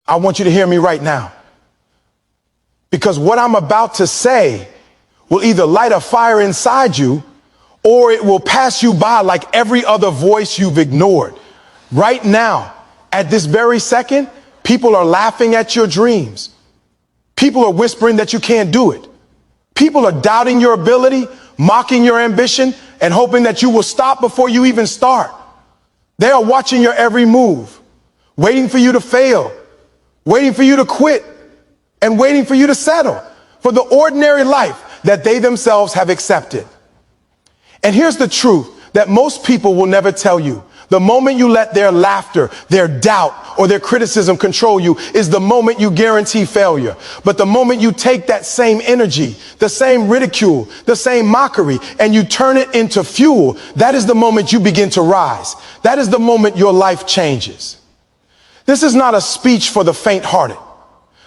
I want you to hear me right now. Because what I'm about to say will either light a fire inside you or it will pass you by like every other voice you've ignored. Right now, at this very second, people are laughing at your dreams. People are whispering that you can't do it. People are doubting your ability, mocking your ambition, and hoping that you will stop before you even start. They are watching your every move, waiting for you to fail, waiting for you to quit, and waiting for you to settle for the ordinary life that they themselves have accepted. And here's the truth that most people will never tell you. The moment you let their laughter, their doubt, or their criticism control you is the moment you guarantee failure. But the moment you take that same energy, the same ridicule, the same mockery, and you turn it into fuel, that is the moment you begin to rise. That is the moment your life changes. This is not a speech for the faint-hearted.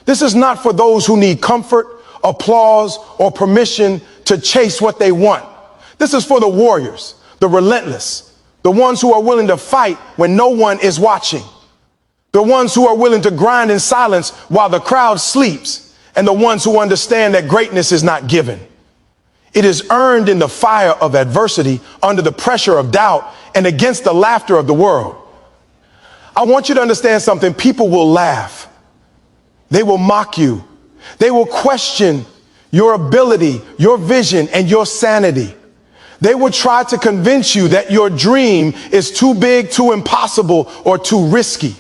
This is not for those who need comfort, applause, or permission to chase what they want. This is for the warriors, the relentless, the ones who are willing to fight when no one is watching, the ones who are willing to grind in silence while the crowd sleeps, and the ones who understand that greatness is not given. It is earned in the fire of adversity, under the pressure of doubt, and against the laughter of the world. I want you to understand something. People will laugh. They will mock you. They will question your ability, your vision, and your sanity. They will try to convince you that your dream is too big, too impossible, or too risky.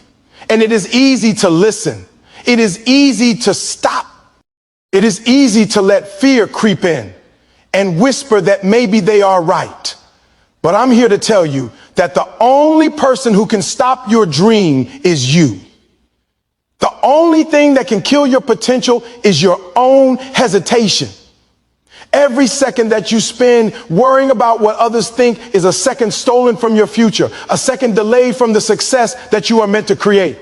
And it is easy to listen. It is easy to stop. It is easy to let fear creep in and whisper that maybe they are right. But I'm here to tell you that the only person who can stop your dream is you. The only thing that can kill your potential is your own hesitation. Every second that you spend worrying about what others think is a second stolen from your future, a second delayed from the success that you are meant to create.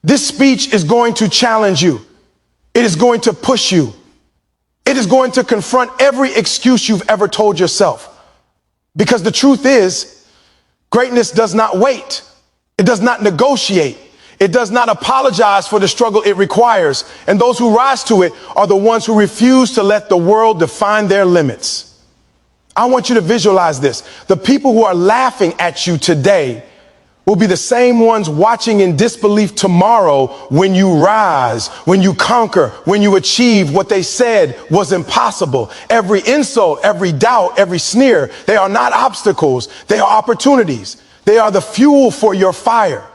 This speech is going to challenge you. It is going to push you. It is going to confront every excuse you've ever told yourself. Because the truth is, greatness does not wait. It does not negotiate. It does not apologize for the struggle it requires. And those who rise to it are the ones who refuse to let the world define their limits. I want you to visualize this. The people who are laughing at you today will be the same ones watching in disbelief tomorrow when you rise, when you conquer, when you achieve what they said was impossible. Every insult, every doubt, every sneer, they are not obstacles. They are opportunities. They are the fuel for your fire.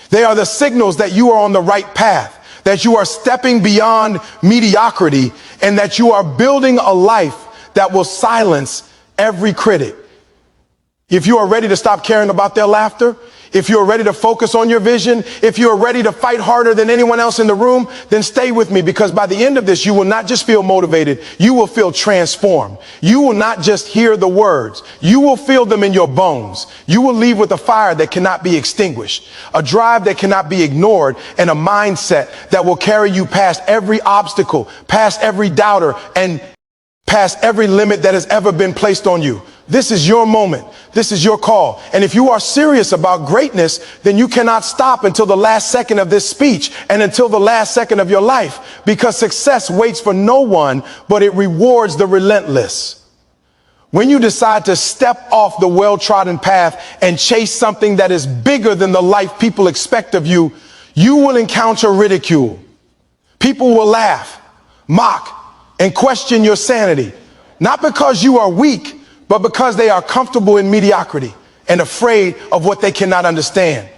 They are the signals that you are on the right path, that you are stepping beyond mediocrity, and that you are building a life that will silence every critic. If you are ready to stop caring about their laughter, if you are ready to focus on your vision, if you are ready to fight harder than anyone else in the room, then stay with me, because by the end of this, you will not just feel motivated, you will feel transformed. You will not just hear the words, you will feel them in your bones. You will leave with a fire that cannot be extinguished, a drive that cannot be ignored, and a mindset that will carry you past every obstacle, past every doubter, and past every limit that has ever been placed on you. This is your moment. This is your call. And if you are serious about greatness, then you cannot stop until the last second of this speech and until the last second of your life, because success waits for no one, but it rewards the relentless. When you decide to step off the well-trodden path and chase something that is bigger than the life people expect of you, you will encounter ridicule. People will laugh, mock, and question your sanity, not because you are weak, but because they are comfortable in mediocrity and afraid of what they cannot understand.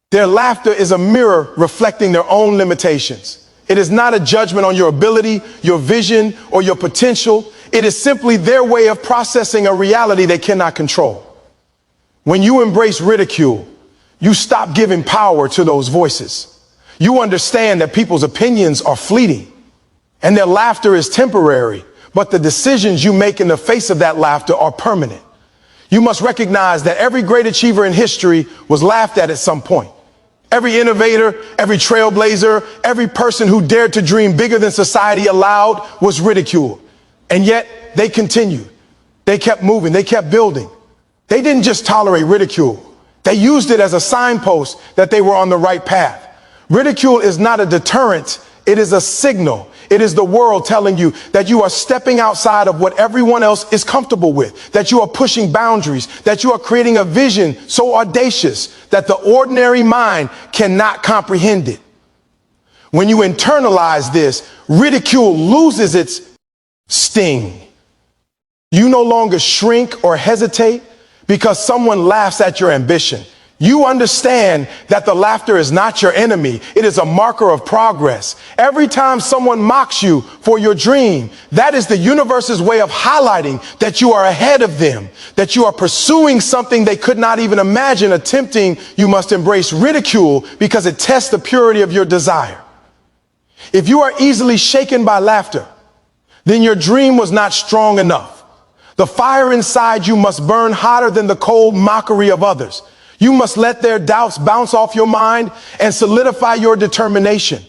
Their laughter is a mirror reflecting their own limitations. It is not a judgment on your ability, your vision, or your potential. It is simply their way of processing a reality they cannot control. When you embrace ridicule, you stop giving power to those voices. You understand that people's opinions are fleeting and their laughter is temporary. But the decisions you make in the face of that laughter are permanent. You must recognize that every great achiever in history was laughed at some point. Every innovator, every trailblazer, every person who dared to dream bigger than society allowed was ridiculed. And yet they continued. They kept moving. They kept building. They didn't just tolerate ridicule. They used it as a signpost that they were on the right path. Ridicule is not a deterrent. It is a signal. It is the world telling you that you are stepping outside of what everyone else is comfortable with, that you are pushing boundaries, that you are creating a vision so audacious that the ordinary mind cannot comprehend it. When you internalize this, ridicule loses its sting. You no longer shrink or hesitate because someone laughs at your ambition. You understand that the laughter is not your enemy. It is a marker of progress. Every time someone mocks you for your dream, that is the universe's way of highlighting that you are ahead of them, that you are pursuing something they could not even imagine attempting. You must embrace ridicule because it tests the purity of your desire. If you are easily shaken by laughter, then your dream was not strong enough. The fire inside you must burn hotter than the cold mockery of others. You must let their doubts bounce off your mind and solidify your determination.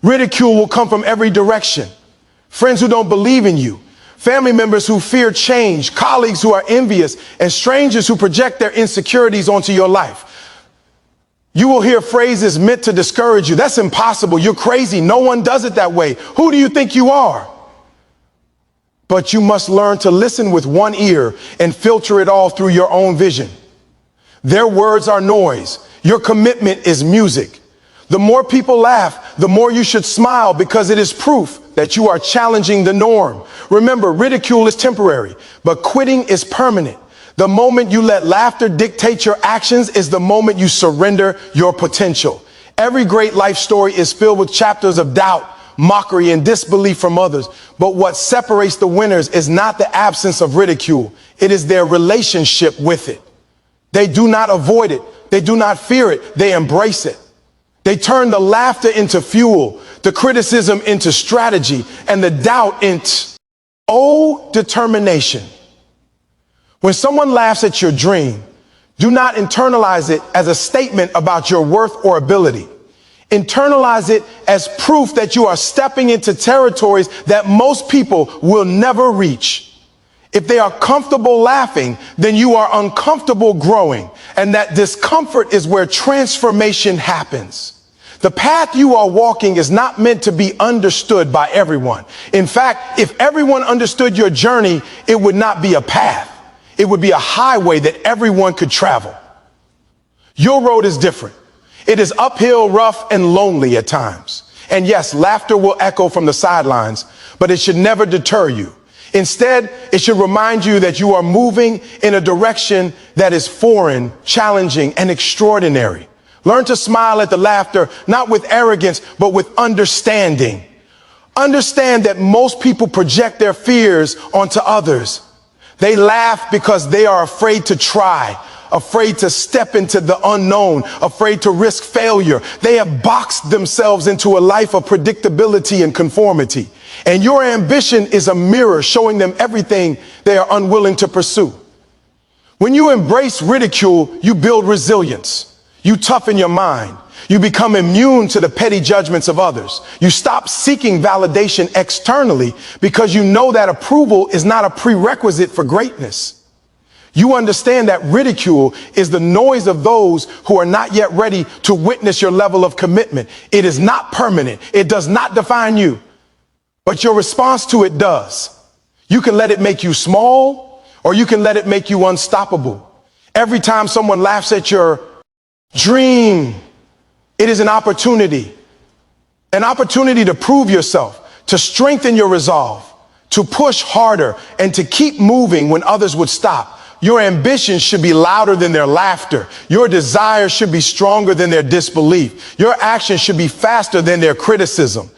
Ridicule will come from every direction. Friends who don't believe in you, family members who fear change, colleagues who are envious, and strangers who project their insecurities onto your life. You will hear phrases meant to discourage you. That's impossible. You're crazy. No one does it that way. Who do you think you are? But you must learn to listen with one ear and filter it all through your own vision. Their words are noise. Your commitment is music. The more people laugh, the more you should smile because it is proof that you are challenging the norm. Remember, ridicule is temporary, but quitting is permanent. The moment you let laughter dictate your actions is the moment you surrender your potential. Every great life story is filled with chapters of doubt, mockery, and disbelief from others. But what separates the winners is not the absence of ridicule. It is their relationship with it. They do not avoid it. They do not fear it. They embrace it. They turn the laughter into fuel, the criticism into strategy, and the doubt into determination. When someone laughs at your dream, do not internalize it as a statement about your worth or ability. Internalize it as proof that you are stepping into territories that most people will never reach. If they are comfortable laughing, then you are uncomfortable growing, and that discomfort is where transformation happens. The path you are walking is not meant to be understood by everyone. In fact, if everyone understood your journey, it would not be a path. It would be a highway that everyone could travel. Your road is different. It is uphill, rough, and lonely at times. And yes, laughter will echo from the sidelines, but it should never deter you. Instead, it should remind you that you are moving in a direction that is foreign, challenging, and extraordinary. Learn to smile at the laughter, not with arrogance, but with understanding. Understand that most people project their fears onto others. They laugh because they are afraid to try, afraid to step into the unknown, afraid to risk failure. They have boxed themselves into a life of predictability and conformity. And your ambition is a mirror showing them everything they are unwilling to pursue. When you embrace ridicule, you build resilience. You toughen your mind. You become immune to the petty judgments of others. You stop seeking validation externally because you know that approval is not a prerequisite for greatness. You understand that ridicule is the noise of those who are not yet ready to witness your level of commitment. It is not permanent. It does not define you, but your response to it does. You can let it make you small, or you can let it make you unstoppable. Every time someone laughs at your dream, it is an opportunity to prove yourself, to strengthen your resolve, to push harder, and to keep moving when others would stop. Your ambition should be louder than their laughter. Your desire should be stronger than their disbelief. Your action should be faster than their criticism.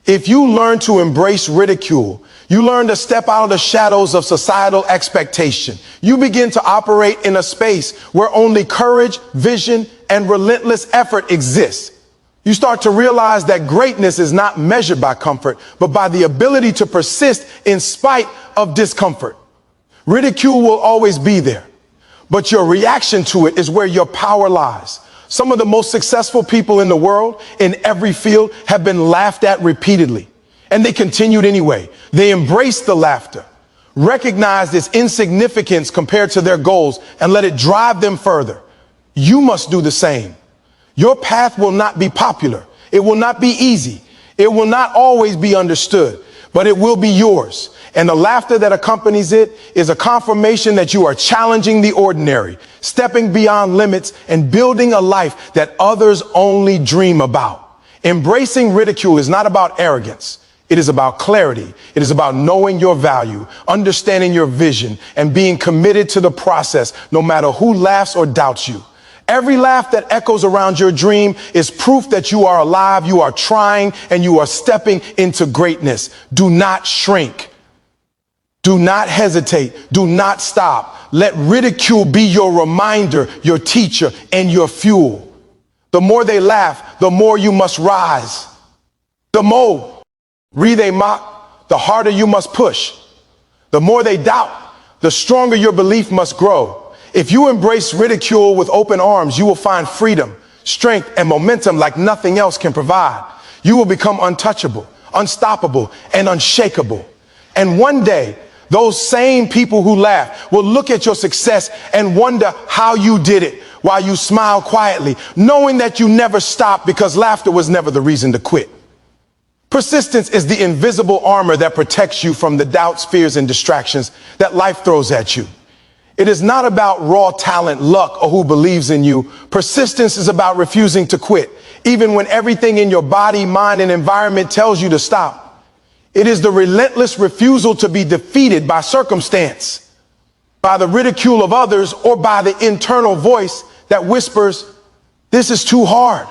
If you learn to embrace ridicule, you learn to step out of the shadows of societal expectation. You begin to operate in a space where only courage, vision, and relentless effort exists. You start to realize that greatness is not measured by comfort, but by the ability to persist in spite of discomfort. Ridicule will always be there, but your reaction to it is where your power lies. Some of the most successful people in the world, in every field, have been laughed at repeatedly, and they continued anyway. They embraced the laughter, recognized its insignificance compared to their goals, and let it drive them further. You must do the same. Your path will not be popular. It will not be easy. It will not always be understood, but it will be yours. And the laughter that accompanies it is a confirmation that you are challenging the ordinary, stepping beyond limits, and building a life that others only dream about. Embracing ridicule is not about arrogance. It is about clarity. It is about knowing your value, understanding your vision, and being committed to the process, no matter who laughs or doubts you. Every laugh that echoes around your dream is proof that you are alive, you are trying, and you are stepping into greatness. Do not shrink. Do not hesitate. Do not stop. Let ridicule be your reminder, your teacher, and your fuel. The more they laugh, the more you must rise. The more they mock, the harder you must push. The more they doubt, the stronger your belief must grow. If you embrace ridicule with open arms, you will find freedom, strength, and momentum like nothing else can provide. You will become untouchable, unstoppable, and unshakable. And one day, those same people who laugh will look at your success and wonder how you did it while you smile quietly, knowing that you never stopped because laughter was never the reason to quit. Persistence is the invisible armor that protects you from the doubts, fears, and distractions that life throws at you. It is not about raw talent, luck, or who believes in you. Persistence is about refusing to quit, even when everything in your body, mind, and environment tells you to stop. It is the relentless refusal to be defeated by circumstance, by the ridicule of others, or by the internal voice that whispers, "This is too hard."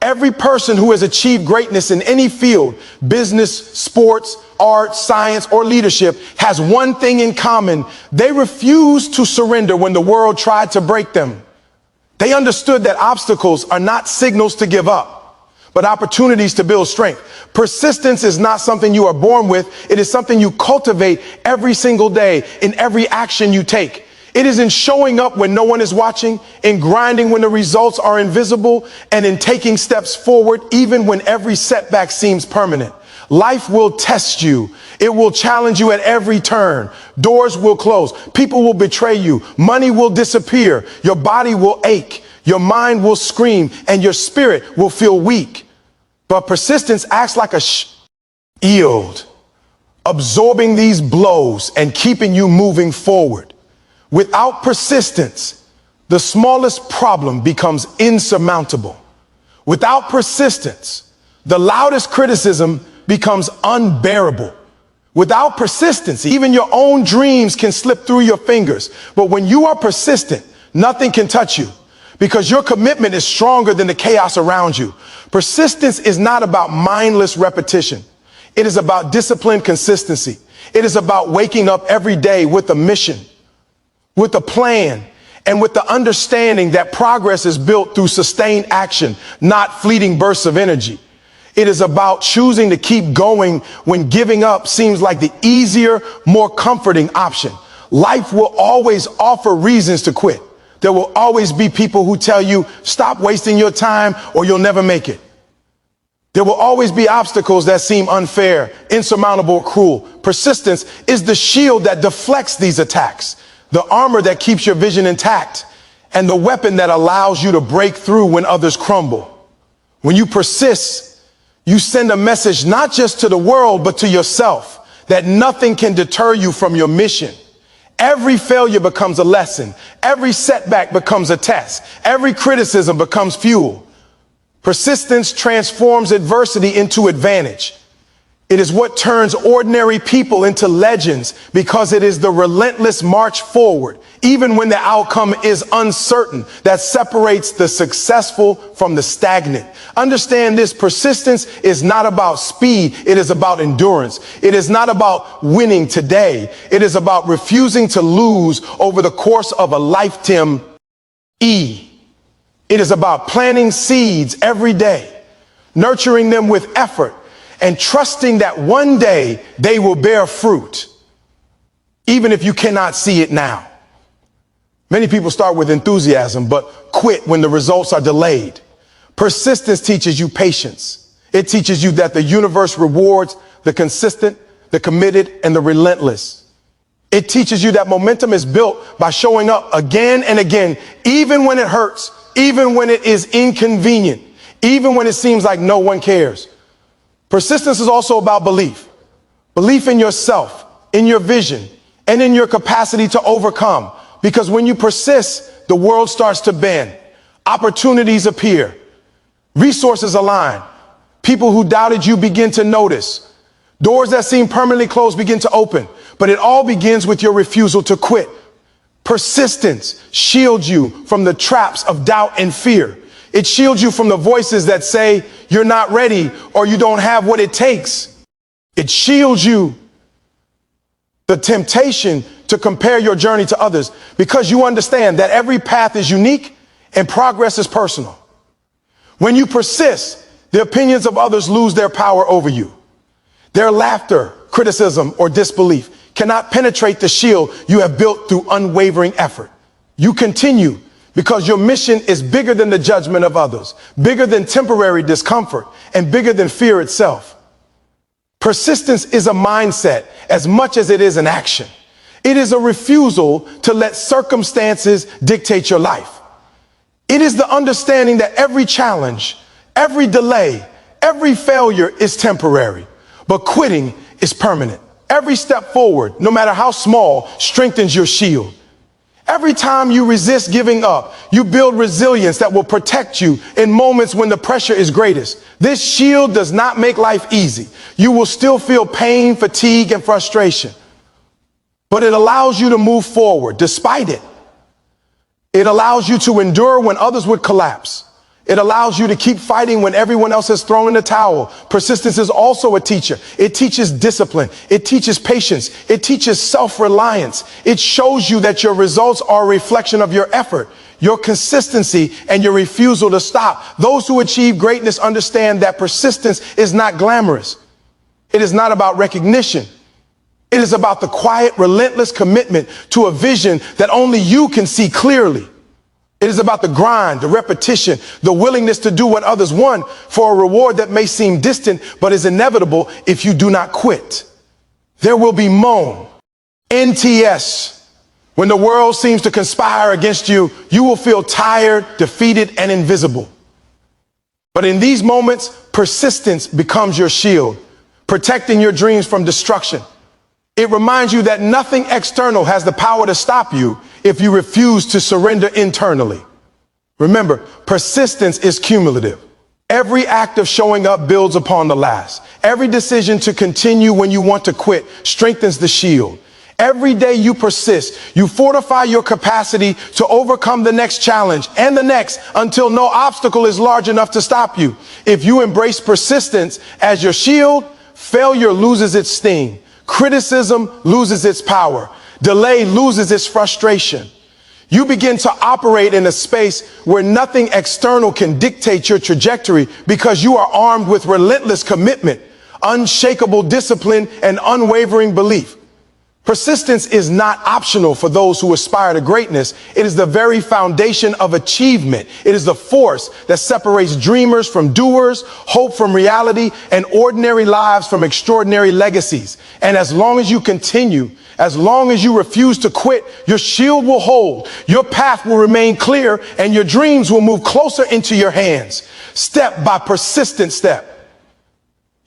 Every person who has achieved greatness in any field, business, sports, art, science, or leadership, has one thing in common. They refused to surrender when the world tried to break them. They understood that obstacles are not signals to give up, but opportunities to build strength. Persistence is not something you are born with. It is something you cultivate every single day in every action you take. It is in showing up when no one is watching, in grinding when the results are invisible, and in taking steps forward even when every setback seems permanent. Life will test you. It will challenge you at every turn. Doors will close. People will betray you. Money will disappear. Your body will ache. Your mind will scream, and your spirit will feel weak. But persistence acts like a shield, absorbing these blows and keeping you moving forward. Without persistence, the smallest problem becomes insurmountable. Without persistence, the loudest criticism becomes unbearable. Without persistence, even your own dreams can slip through your fingers. But when you are persistent, nothing can touch you because your commitment is stronger than the chaos around you. Persistence is not about mindless repetition. It is about disciplined consistency. It is about waking up every day with a mission, with a plan, and with the understanding that progress is built through sustained action, not fleeting bursts of energy. It is about choosing to keep going when giving up seems like the easier, more comforting option. Life will always offer reasons to quit. There will always be people who tell you, stop wasting your time or you'll never make it. There will always be obstacles that seem unfair, insurmountable, or cruel. Persistence is the shield that deflects these attacks, the armor that keeps your vision intact, and the weapon that allows you to break through when others crumble. When you persist, you send a message not just to the world, but to yourself, that nothing can deter you from your mission. Every failure becomes a lesson. Every setback becomes a test. Every criticism becomes fuel. Persistence transforms adversity into advantage. It is what turns ordinary people into legends because it is the relentless march forward, even when the outcome is uncertain, that separates the successful from the stagnant. Understand this: persistence is not about speed. It is about endurance. It is not about winning today. It is about refusing to lose over the course of a lifetime. It is about planting seeds every day, nurturing them with effort, and trusting that one day they will bear fruit, even if you cannot see it now. Many people start with enthusiasm, but quit when the results are delayed. Persistence teaches you patience. It teaches you that the universe rewards the consistent, the committed, and the relentless. It teaches you that momentum is built by showing up again and again, even when it hurts, even when it is inconvenient, even when it seems like no one cares. Persistence is also about belief. Belief in yourself, in your vision, and in your capacity to overcome. Because when you persist, the world starts to bend. Opportunities appear. Resources align. People who doubted you begin to notice. Doors that seem permanently closed begin to open. But it all begins with your refusal to quit. Persistence shields you from the traps of doubt and fear. It shields you from the voices that say you're not ready or you don't have what it takes. It shields you the temptation to compare your journey to others, because you understand that every path is unique and progress is personal. When you persist, the opinions of others lose their power over you. Their laughter, criticism, or disbelief cannot penetrate the shield you have built through unwavering effort. You continue because your mission is bigger than the judgment of others, bigger than temporary discomfort, and bigger than fear itself. Persistence is a mindset as much as it is an action. It is a refusal to let circumstances dictate your life. It is the understanding that every challenge, every delay, every failure is temporary, but quitting is permanent. Every step forward, no matter how small, strengthens your shield. Every time you resist giving up, you build resilience that will protect you in moments when the pressure is greatest. This shield does not make life easy. You will still feel pain, fatigue, and frustration, but it allows you to move forward despite it. It allows you to endure when others would collapse. It allows you to keep fighting when everyone else has thrown in the towel. Persistence is also a teacher. It teaches discipline. It teaches patience. It teaches self-reliance. It shows you that your results are a reflection of your effort, your consistency, and your refusal to stop. Those who achieve greatness understand that persistence is not glamorous. It is not about recognition. It is about the quiet, relentless commitment to a vision that only you can see clearly. It is about the grind, the repetition, the willingness to do what others want for a reward that may seem distant, but is inevitable if you do not quit. There will be moan, NTS. When the world seems to conspire against you, you will feel tired, defeated, and invisible. But in these moments, persistence becomes your shield, protecting your dreams from destruction. It reminds you that nothing external has the power to stop you if you refuse to surrender internally. Remember, persistence is cumulative. Every act of showing up builds upon the last. Every decision to continue when you want to quit strengthens the shield. Every day you persist, you fortify your capacity to overcome the next challenge and the next until no obstacle is large enough to stop you. If you embrace persistence as your shield, failure loses its sting. Criticism loses its power. Delay loses its frustration. You begin to operate in a space where nothing external can dictate your trajectory because you are armed with relentless commitment, unshakable discipline, and unwavering belief. Persistence is not optional for those who aspire to greatness. It is the very foundation of achievement. It is the force that separates dreamers from doers, hope from reality, and ordinary lives from extraordinary legacies. And as long as you continue, as long as you refuse to quit, your shield will hold, your path will remain clear, and your dreams will move closer into your hands, step by persistent step.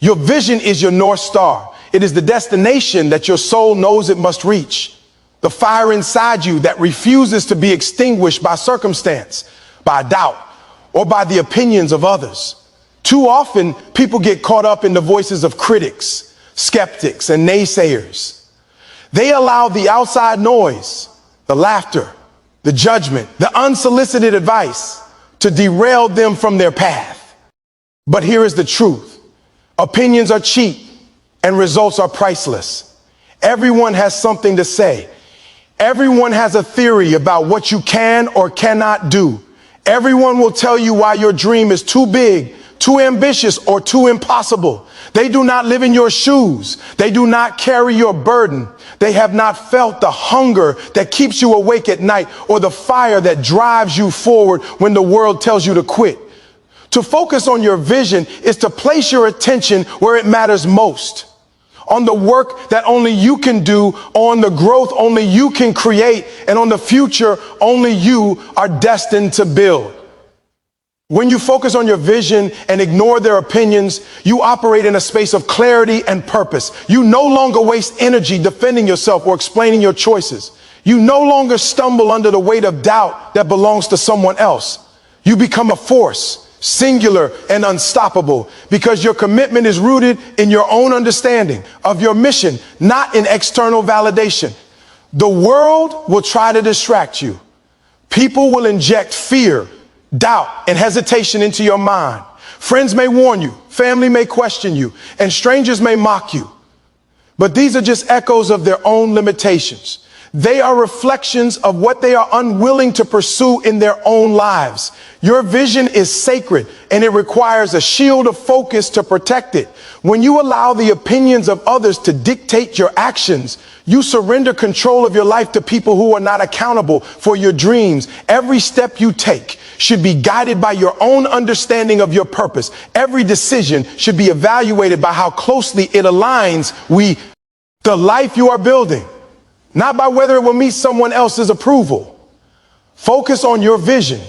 Your vision is your North Star. It is the destination that your soul knows it must reach. The fire inside you that refuses to be extinguished by circumstance, by doubt, or by the opinions of others. Too often, people get caught up in the voices of critics, skeptics, and naysayers. They allow the outside noise, the laughter, the judgment, the unsolicited advice to derail them from their path. But here is the truth. Opinions are cheap and results are priceless. Everyone has something to say. Everyone has a theory about what you can or cannot do. Everyone will tell you why your dream is too big, too ambitious, or too impossible. They do not live in your shoes. They do not carry your burden. They have not felt the hunger that keeps you awake at night or the fire that drives you forward when the world tells you to quit. To focus on your vision is to place your attention where it matters most. On the work that only you can do, on the growth only you can create, and on the future only you are destined to build. When you focus on your vision and ignore their opinions, you operate in a space of clarity and purpose. You no longer waste energy defending yourself or explaining your choices. You no longer stumble under the weight of doubt that belongs to someone else. You become a force, singular and unstoppable, because your commitment is rooted in your own understanding of your mission, not in external validation. The world will try to distract you. People will inject fear, doubt, and hesitation into your mind. Friends may warn you, family may question you, and strangers may mock you. But these are just echoes of their own limitations. They are reflections of what they are unwilling to pursue in their own lives. Your vision is sacred, and it requires a shield of focus to protect it. When you allow the opinions of others to dictate your actions, you surrender control of your life to people who are not accountable for your dreams. Every step you take should be guided by your own understanding of your purpose. Every decision should be evaluated by how closely it aligns with the life you are building, not by whether it will meet someone else's approval. Focus on your vision,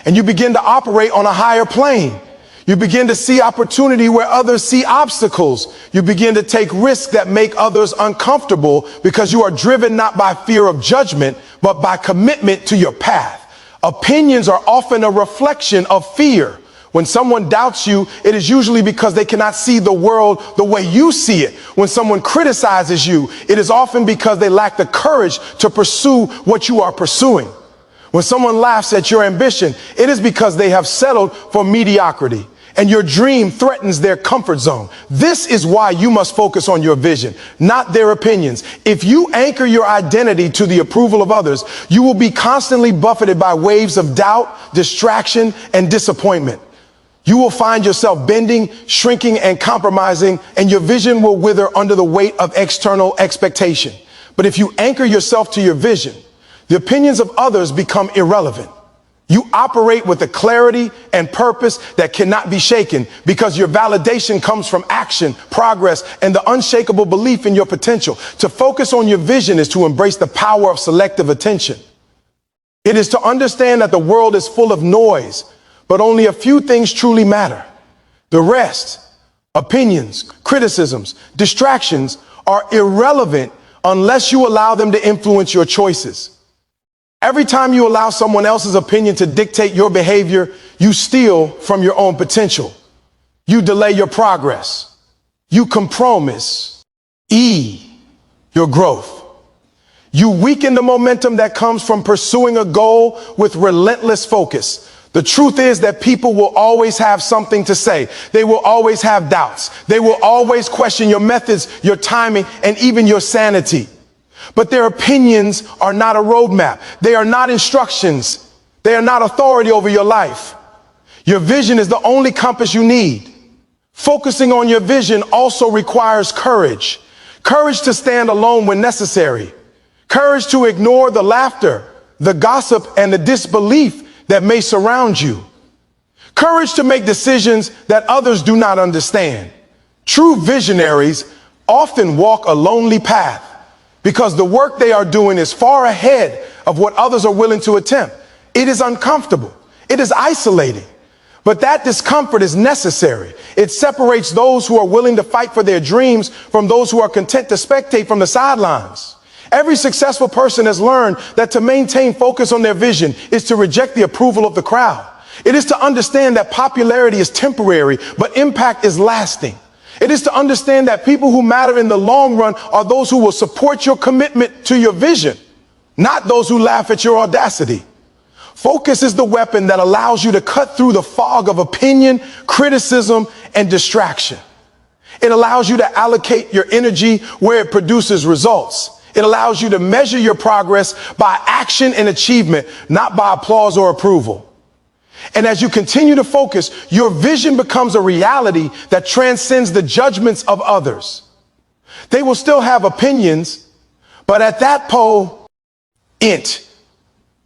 and you begin to operate on a higher plane. You begin to see opportunity where others see obstacles. You begin to take risks that make others uncomfortable because you are driven not by fear of judgment, but by commitment to your path. Opinions are often a reflection of fear. When someone doubts you, it is usually because they cannot see the world the way you see it. When someone criticizes you, it is often because they lack the courage to pursue what you are pursuing. When someone laughs at your ambition, it is because they have settled for mediocrity, and your dream threatens their comfort zone. This is why you must focus on your vision, not their opinions. If you anchor your identity to the approval of others, you will be constantly buffeted by waves of doubt, distraction, and disappointment. You will find yourself bending, shrinking, and compromising, and your vision will wither under the weight of external expectation. But if you anchor yourself to your vision, the opinions of others become irrelevant. You operate with a clarity and purpose that cannot be shaken because your validation comes from action, progress, and the unshakable belief in your potential. To focus on your vision is to embrace the power of selective attention. It is to understand that the world is full of noise, but only a few things truly matter. The rest, opinions, criticisms, distractions, are irrelevant unless you allow them to influence your choices. Every time you allow someone else's opinion to dictate your behavior, you steal from your own potential. You delay your progress. You compromise your growth. You weaken the momentum that comes from pursuing a goal with relentless focus. The truth is that people will always have something to say. They will always have doubts. They will always question your methods, your timing, and even your sanity. But their opinions are not a roadmap. They are not instructions. They are not authority over your life. Your vision is the only compass you need. Focusing on your vision also requires courage. Courage to stand alone when necessary. Courage to ignore the laughter, the gossip, and the disbelief that may surround you. Courage to make decisions that others do not understand. True visionaries often walk a lonely path, because the work they are doing is far ahead of what others are willing to attempt. It is uncomfortable. It is isolating. But that discomfort is necessary. It separates those who are willing to fight for their dreams from those who are content to spectate from the sidelines. Every successful person has learned that to maintain focus on their vision is to reject the approval of the crowd. It is to understand that popularity is temporary, but impact is lasting. It is to understand that people who matter in the long run are those who will support your commitment to your vision, not those who laugh at your audacity. Focus is the weapon that allows you to cut through the fog of opinion, criticism, and distraction. It allows you to allocate your energy where it produces results. It allows you to measure your progress by action and achievement, not by applause or approval. And as you continue to focus, your vision becomes a reality that transcends the judgments of others. They will still have opinions, but at that point,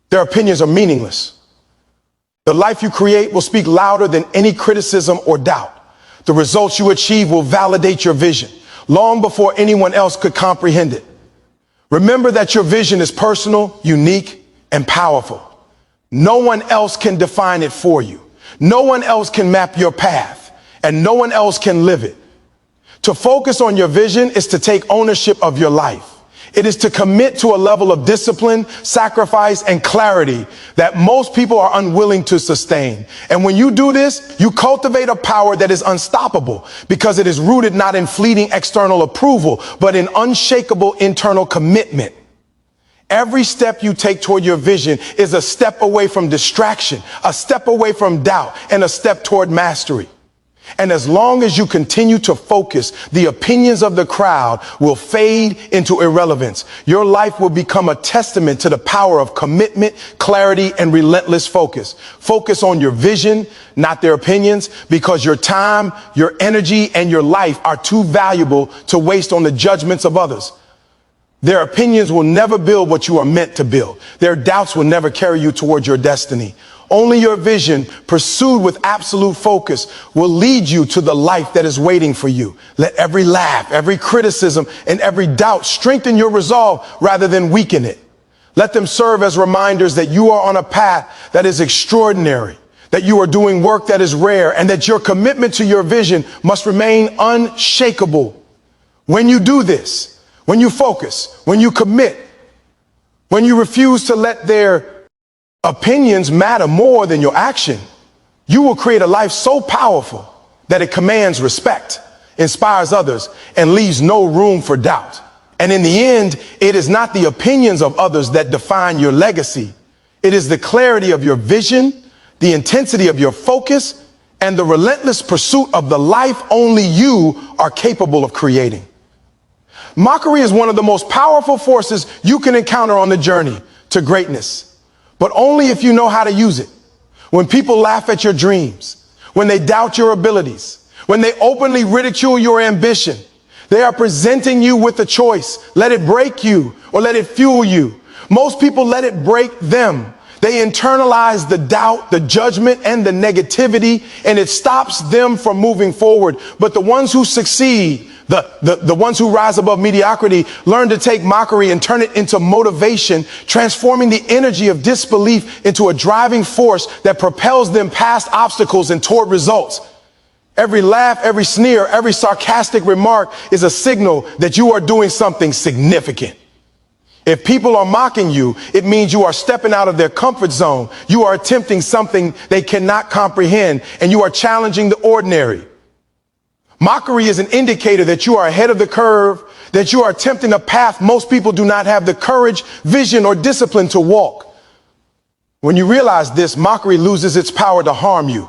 their opinions are meaningless. The life you create will speak louder than any criticism or doubt. The results you achieve will validate your vision long before anyone else could comprehend it. Remember that your vision is personal, unique, and powerful. No one else can define it for you. No one else can map your path, and no one else can live it. To focus on your vision is to take ownership of your life. It is to commit to a level of discipline, sacrifice, and clarity that most people are unwilling to sustain. And when you do this, you cultivate a power that is unstoppable because it is rooted not in fleeting external approval, but in unshakable internal commitment. Every step you take toward your vision is a step away from distraction, a step away from doubt, and a step toward mastery. And as long as you continue to focus, the opinions of the crowd will fade into irrelevance. Your life will become a testament to the power of commitment, clarity, and relentless focus. Focus on your vision, not their opinions, because your time, your energy, and your life are too valuable to waste on the judgments of others. Their opinions will never build what you are meant to build. Their doubts will never carry you towards your destiny. Only your vision, pursued with absolute focus, will lead you to the life that is waiting for you. Let every laugh, every criticism, and every doubt strengthen your resolve rather than weaken it. Let them serve as reminders that you are on a path that is extraordinary, that you are doing work that is rare, and that your commitment to your vision must remain unshakable. When you do this, when you focus, when you commit, when you refuse to let their opinions matter more than your action, you will create a life so powerful that it commands respect, inspires others, and leaves no room for doubt. And in the end, it is not the opinions of others that define your legacy. It is the clarity of your vision, the intensity of your focus, and the relentless pursuit of the life only you are capable of creating. Mockery is one of the most powerful forces you can encounter on the journey to greatness, but only if you know how to use it. When people laugh at your dreams, when they doubt your abilities, when they openly ridicule your ambition, they are presenting you with a choice. Let it break you or let it fuel you. Most people let it break them. They internalize the doubt, the judgment, and the negativity, and it stops them from moving forward. But the ones who succeed, the ones who rise above mediocrity, learn to take mockery and turn it into motivation, transforming the energy of disbelief into a driving force that propels them past obstacles and toward results. Every laugh, every sneer, every sarcastic remark is a signal that you are doing something significant. If people are mocking you, it means you are stepping out of their comfort zone. You are attempting something they cannot comprehend, and you are challenging the ordinary. Mockery is an indicator that you are ahead of the curve, that you are attempting a path most people do not have the courage, vision, or discipline to walk. When you realize this, mockery loses its power to harm you.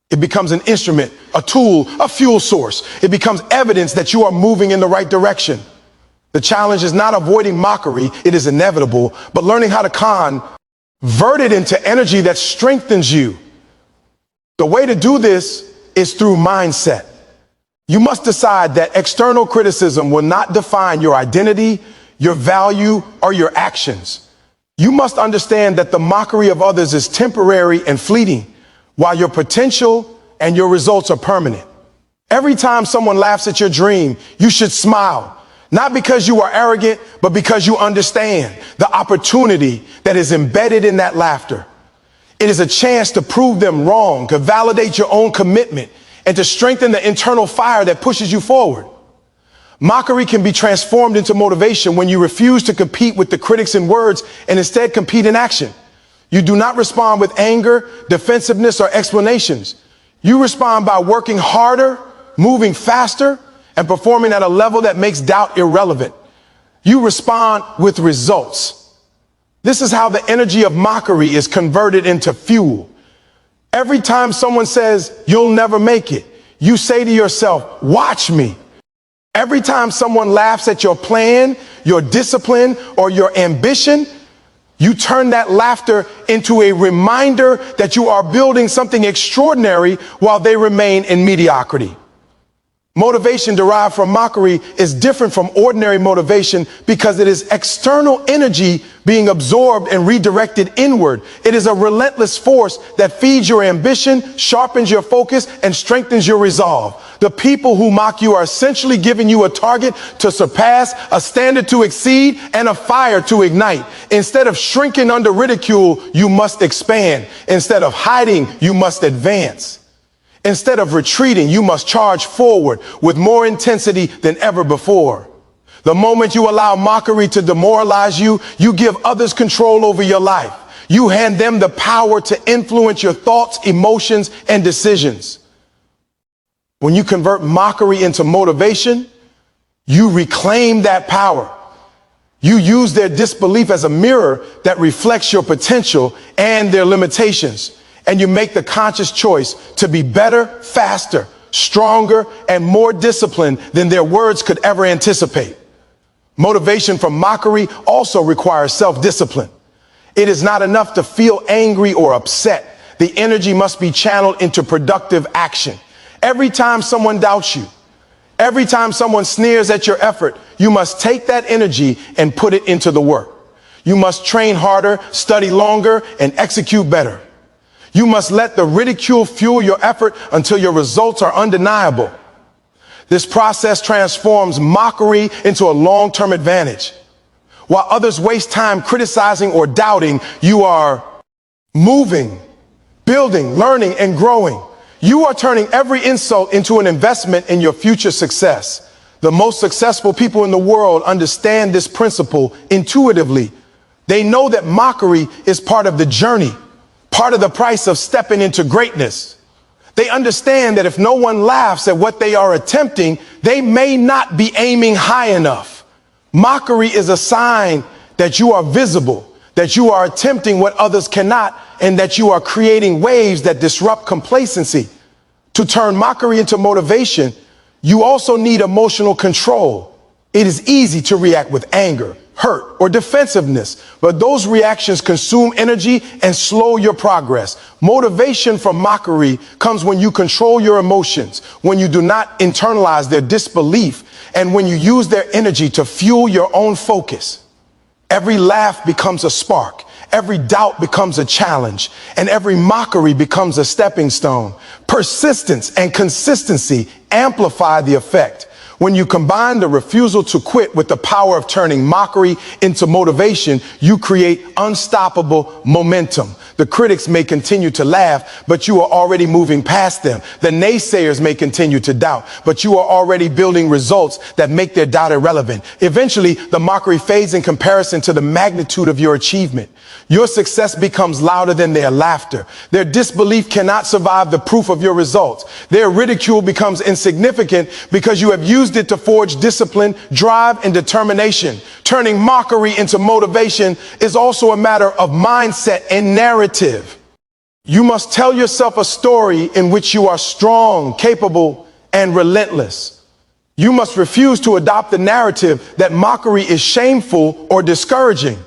It becomes an instrument, a tool, a fuel source. It becomes evidence that you are moving in the right direction. The challenge is not avoiding mockery, it is inevitable, but learning how to convert it into energy that strengthens you. The way to do this is through mindset. You must decide that external criticism will not define your identity, your value, or your actions. You must understand that the mockery of others is temporary and fleeting, while your potential and your results are permanent. Every time someone laughs at your dream, you should smile. Not because you are arrogant, but because you understand the opportunity that is embedded in that laughter. It is a chance to prove them wrong, to validate your own commitment, and to strengthen the internal fire that pushes you forward. Mockery can be transformed into motivation when you refuse to compete with the critics in words and instead compete in action. You do not respond with anger, defensiveness, or explanations. You respond by working harder, moving faster, and performing at a level that makes doubt irrelevant. You respond with results. This is how the energy of mockery is converted into fuel. Every time someone says, "You'll never make it," you say to yourself, "Watch me." Every time someone laughs at your plan, your discipline, or your ambition, you turn that laughter into a reminder that you are building something extraordinary while they remain in mediocrity. Motivation derived from mockery is different from ordinary motivation because it is external energy being absorbed and redirected inward. It is a relentless force that feeds your ambition, sharpens your focus, and strengthens your resolve. The people who mock you are essentially giving you a target to surpass, a standard to exceed, and a fire to ignite. Instead of shrinking under ridicule, you must expand. Instead of hiding, you must advance. Instead of retreating, you must charge forward with more intensity than ever before. The moment you allow mockery to demoralize you, you give others control over your life. You hand them the power to influence your thoughts, emotions, and decisions. When you convert mockery into motivation, you reclaim that power. You use their disbelief as a mirror that reflects your potential and their limitations. And you make the conscious choice to be better, faster, stronger, and more disciplined than their words could ever anticipate. Motivation from mockery also requires self-discipline. It is not enough to feel angry or upset. The energy must be channeled into productive action. Every time someone doubts you, every time someone sneers at your effort, you must take that energy and put it into the work. You must train harder, study longer, and execute better. You must let the ridicule fuel your effort until your results are undeniable. This process transforms mockery into a long-term advantage. While others waste time criticizing or doubting, you are moving, building, learning, and growing. You are turning every insult into an investment in your future success. The most successful people in the world understand this principle intuitively. They know that mockery is part of the journey, part of the price of stepping into greatness. They understand that if no one laughs at what they are attempting, they may not be aiming high enough. Mockery is a sign that you are visible, that you are attempting what others cannot, and that you are creating waves that disrupt complacency. To turn mockery into motivation, you also need emotional control. It is easy to react with anger, hurt, or defensiveness, but those reactions consume energy and slow your progress. Motivation from mockery comes when you control your emotions, when you do not internalize their disbelief, and when you use their energy to fuel your own focus. Every laugh becomes a spark, every doubt becomes a challenge, and every mockery becomes a stepping stone. Persistence and consistency amplify the effect. When you combine the refusal to quit with the power of turning mockery into motivation, you create unstoppable momentum. The critics may continue to laugh, but you are already moving past them. The naysayers may continue to doubt, but you are already building results that make their doubt irrelevant. Eventually, the mockery fades in comparison to the magnitude of your achievement. Your success becomes louder than their laughter. Their disbelief cannot survive the proof of your results. Their ridicule becomes insignificant because you have used it to forge discipline, drive, and determination. Turning mockery into motivation is also a matter of mindset and narrative. You must tell yourself a story in which you are strong, capable, and relentless. You must refuse to adopt the narrative that mockery is shameful or discouraging.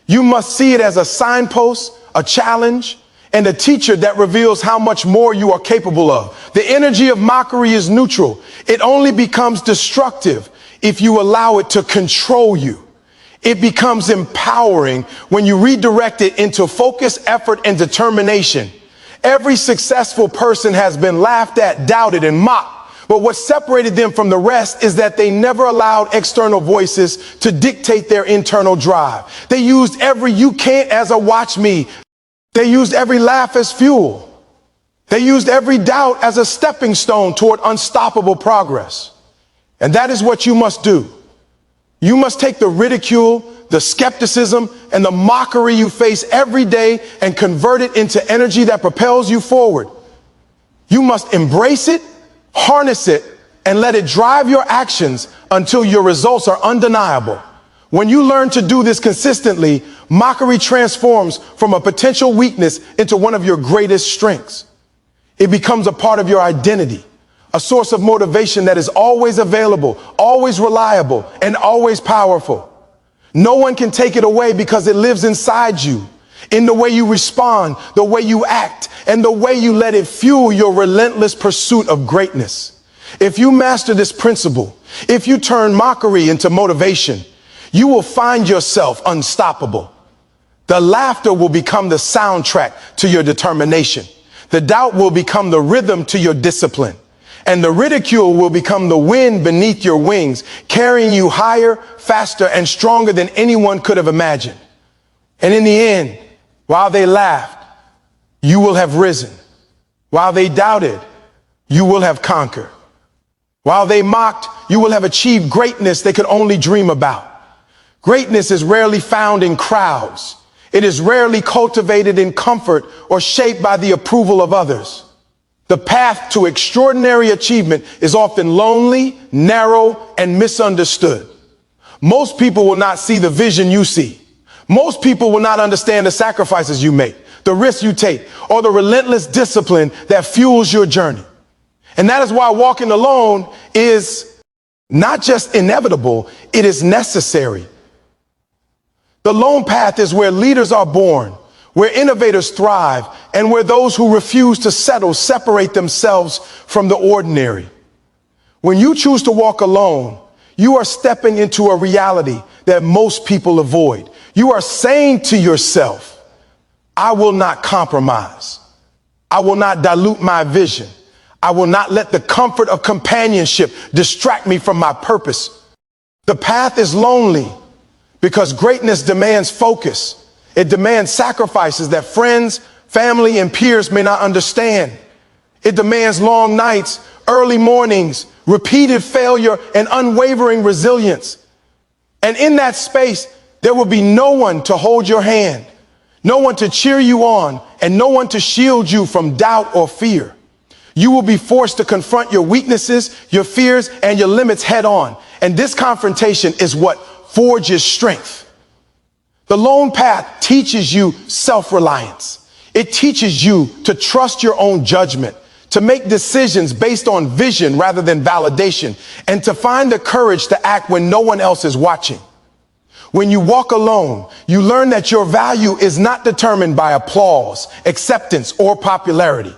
You must see it as a signpost, a challenge, and a teacher that reveals how much more you are capable of. The energy of mockery is neutral. It only becomes destructive if you allow it to control you. It becomes empowering when you redirect it into focus, effort, and determination. Every successful person has been laughed at, doubted, and mocked. But what separated them from the rest is that they never allowed external voices to dictate their internal drive. They used every "you can't" as a watch me. They used every laugh as fuel. They used every doubt as a stepping stone toward unstoppable progress. And that is what you must do. You must take the ridicule, the skepticism, and the mockery you face every day and convert it into energy that propels you forward. You must embrace it, harness it, and let it drive your actions until your results are undeniable. When you learn to do this consistently, mockery transforms from a potential weakness into one of your greatest strengths. It becomes a part of your identity, a source of motivation that is always available, always reliable, and always powerful. No one can take it away because it lives inside you, in the way you respond, the way you act, and the way you let it fuel your relentless pursuit of greatness. If you master this principle, if you turn mockery into motivation, you will find yourself unstoppable. The laughter will become the soundtrack to your determination. The doubt will become the rhythm to your discipline. And the ridicule will become the wind beneath your wings, carrying you higher, faster, and stronger than anyone could have imagined. And in the end, while they laughed, you will have risen. While they doubted, you will have conquered. While they mocked, you will have achieved greatness they could only dream about. Greatness is rarely found in crowds. It is rarely cultivated in comfort or shaped by the approval of others. The path to extraordinary achievement is often lonely, narrow, and misunderstood. Most people will not see the vision you see. Most people will not understand the sacrifices you make, the risks you take, or the relentless discipline that fuels your journey. And that is why walking alone is not just inevitable, it is necessary. The lone path is where leaders are born, where innovators thrive, and where those who refuse to settle separate themselves from the ordinary. When you choose to walk alone, you are stepping into a reality that most people avoid. You are saying to yourself, I will not compromise. I will not dilute my vision. I will not let the comfort of companionship distract me from my purpose. The path is lonely because greatness demands focus. It demands sacrifices that friends, family, and peers may not understand. It demands long nights, early mornings, repeated failure, and unwavering resilience. And in that space, there will be no one to hold your hand, no one to cheer you on, and no one to shield you from doubt or fear. You will be forced to confront your weaknesses, your fears, and your limits head on. And this confrontation is what forges strength. The lone path teaches you self-reliance. It teaches you to trust your own judgment, to make decisions based on vision rather than validation, and to find the courage to act when no one else is watching. When you walk alone, you learn that your value is not determined by applause, acceptance, or popularity.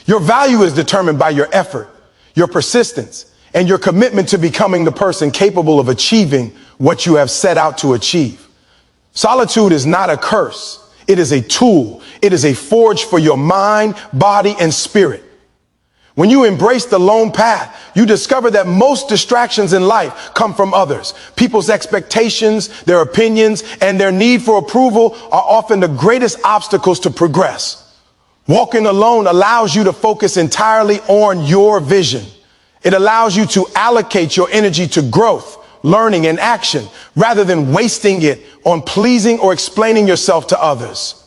Your value is determined by your effort, your persistence, and your commitment to becoming the person capable of achieving what you have set out to achieve. Solitude is not a curse. It is a tool. It is a forge for your mind, body, and spirit. When you embrace the lone path, you discover that most distractions in life come from others. People's expectations, their opinions, and their need for approval are often the greatest obstacles to progress. Walking alone allows you to focus entirely on your vision. It allows you to allocate your energy to growth, learning, and action rather than wasting it on pleasing or explaining yourself to others.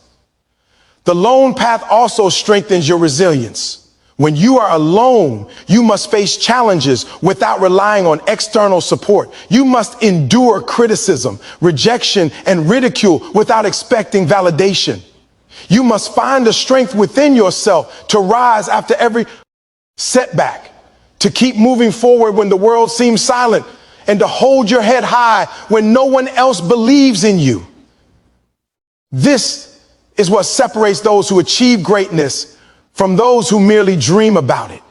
The lone path also strengthens your resilience. When you are alone, you must face challenges without relying on external support. You must endure criticism, rejection, and ridicule without expecting validation. You must find the strength within yourself to rise after every setback, to keep moving forward when the world seems silent, and to hold your head high when no one else believes in you. This is what separates those who achieve greatness from those who merely dream about it.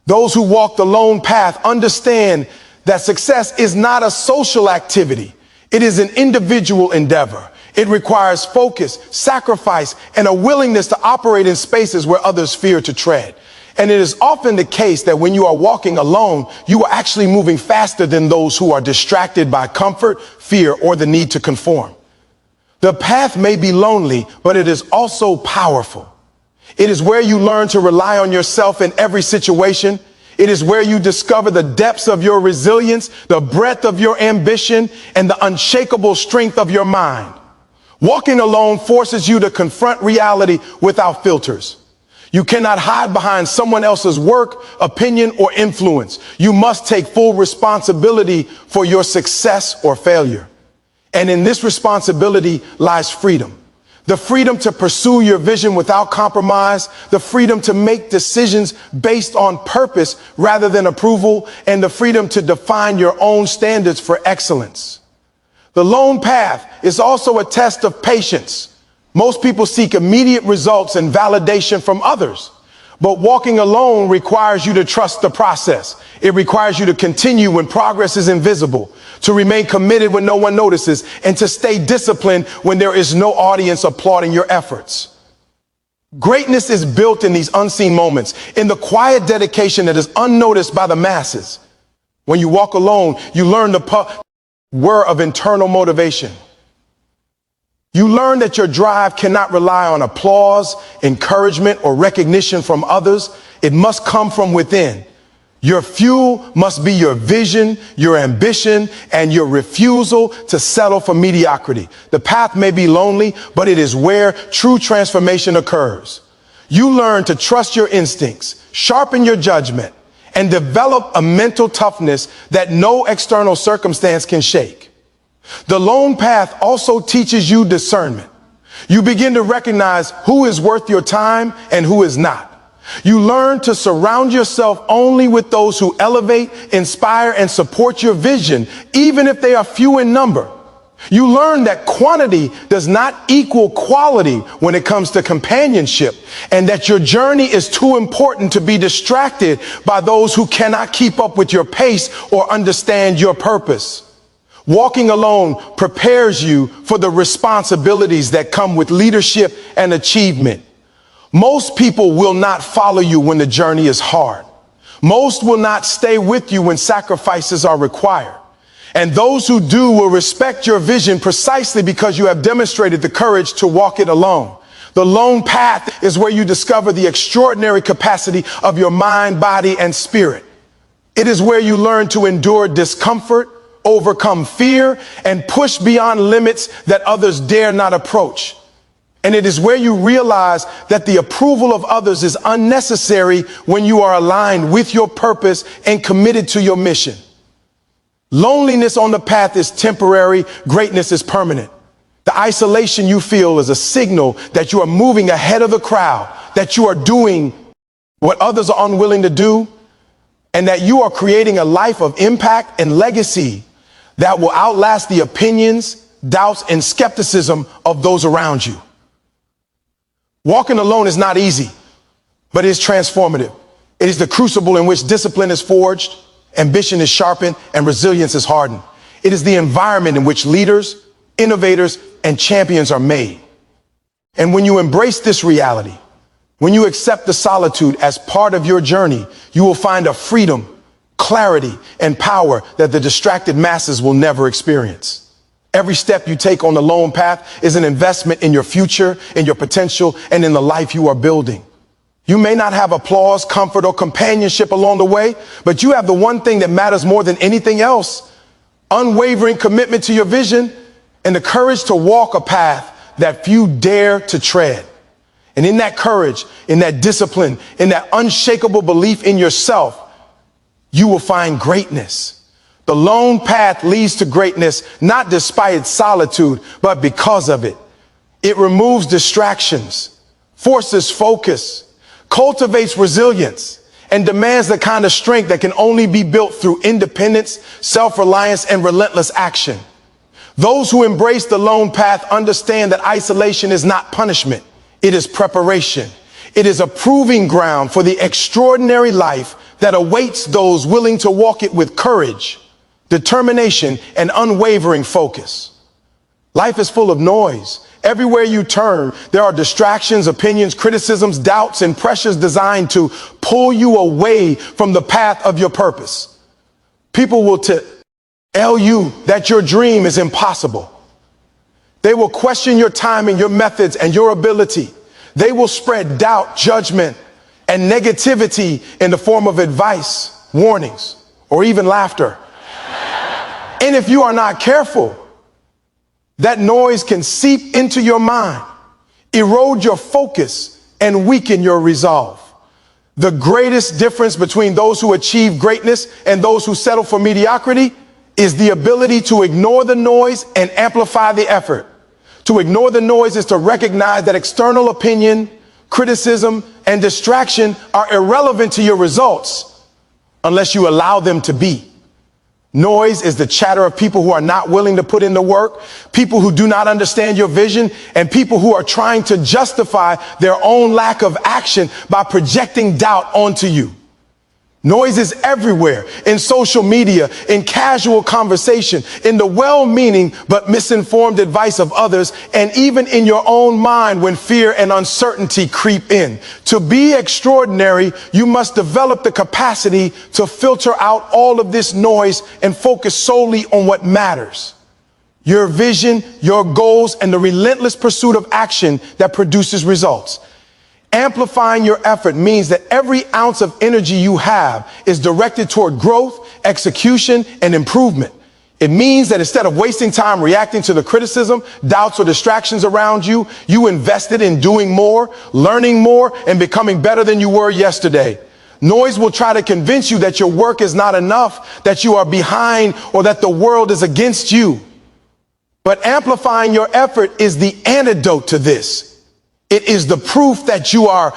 Those who walk the lone path understand that success is not a social activity. It is an individual endeavor. It requires focus, sacrifice, and a willingness to operate in spaces where others fear to tread. And it is often the case that when you are walking alone, you are actually moving faster than those who are distracted by comfort, fear, or the need to conform. The path may be lonely, but it is also powerful. It is where you learn to rely on yourself in every situation. It is where you discover the depths of your resilience, the breadth of your ambition, and the unshakable strength of your mind. Walking alone forces you to confront reality without filters. You cannot hide behind someone else's work, opinion, or influence. You must take full responsibility for your success or failure. And in this responsibility lies freedom. The freedom to pursue your vision without compromise, the freedom to make decisions based on purpose rather than approval, and the freedom to define your own standards for excellence. The lone path is also a test of patience. Most people seek immediate results and validation from others, But walking alone requires you to trust the process. It requires you to continue when progress is invisible, to remain committed when no one notices, and to stay disciplined when there is no audience applauding your efforts. Greatness is built in these unseen moments, in the quiet dedication that is unnoticed by the masses. When you walk alone, you learn the power of internal motivation. You learn that your drive cannot rely on applause, encouragement, or recognition from others. It must come from within. Your fuel must be your vision, your ambition, and your refusal to settle for mediocrity. The path may be lonely, but it is where true transformation occurs. You learn to trust your instincts, sharpen your judgment, and develop a mental toughness that no external circumstance can shake. The lone path also teaches you discernment. You begin to recognize who is worth your time and who is not. You learn to surround yourself only with those who elevate, inspire, and support your vision, even if they are few in number. You learn that quantity does not equal quality when it comes to companionship, and that your journey is too important to be distracted by those who cannot keep up with your pace or understand your purpose. Walking alone prepares you for the responsibilities that come with leadership and achievement. Most people will not follow you when the journey is hard. Most will not stay with you when sacrifices are required. And those who do will respect your vision precisely because you have demonstrated the courage to walk it alone. The lone path is where you discover the extraordinary capacity of your mind, body, and spirit. It is where you learn to endure discomfort, overcome fear, and push beyond limits that others dare not approach. And it is where you realize that the approval of others is unnecessary when you are aligned with your purpose and committed to your mission. Loneliness on the path is temporary. Greatness is permanent. The isolation you feel is a signal that you are moving ahead of the crowd, that you are doing what others are unwilling to do, and that you are creating a life of impact and legacy that will outlast the opinions, doubts, and skepticism of those around you. Walking alone is not easy, but it is transformative. It is the crucible in which discipline is forged, ambition is sharpened, and resilience is hardened. It is the environment in which leaders, innovators, and champions are made. And when you embrace this reality, when you accept the solitude as part of your journey, you will find a freedom, clarity, and power that the distracted masses will never experience. Every step you take on the lone path is an investment in your future, in your potential, and in the life you are building. You may not have applause, comfort, or companionship along the way, but you have the one thing that matters more than anything else: unwavering commitment to your vision and the courage to walk a path that few dare to tread. And in that courage, in that discipline, in that unshakable belief in yourself, you will find greatness. The lone path leads to greatness, not despite its solitude, but because of it. It removes distractions, forces focus, cultivates resilience, and demands the kind of strength that can only be built through independence, self-reliance, and relentless action. Those who embrace the lone path understand that isolation is not punishment. It is preparation. It is a proving ground for the extraordinary life that awaits those willing to walk it with courage, determination, and unwavering focus. Life is full of noise. Everywhere you turn, there are distractions, opinions, criticisms, doubts, and pressures designed to pull you away from the path of your purpose. People will tell you that your dream is impossible. They will question your timing, your methods, and your ability. They will spread doubt, judgment, and negativity in the form of advice, warnings, or even laughter. And if you are not careful, that noise can seep into your mind, erode your focus, and weaken your resolve. The greatest difference between those who achieve greatness and those who settle for mediocrity is the ability to ignore the noise and amplify the effort. To ignore the noise is to recognize that external opinion, criticism, and distraction are irrelevant to your results unless you allow them to be. Noise is the chatter of people who are not willing to put in the work, people who do not understand your vision, and people who are trying to justify their own lack of action by projecting doubt onto you. Noise is everywhere, in social media, in casual conversation, in the well-meaning but misinformed advice of others, and even in your own mind when fear and uncertainty creep in. To be extraordinary, you must develop the capacity to filter out all of this noise and focus solely on what matters. Your vision, your goals, and the relentless pursuit of action that produces results. Amplifying your effort means that every ounce of energy you have is directed toward growth, execution, and improvement. It means that instead of wasting time reacting to the criticism, doubts, or distractions around you, you invested in doing more, learning more, and becoming better than you were yesterday. Noise will try to convince you that your work is not enough, that you are behind, or that the world is against you. But amplifying your effort is the antidote to this. It is the proof that you are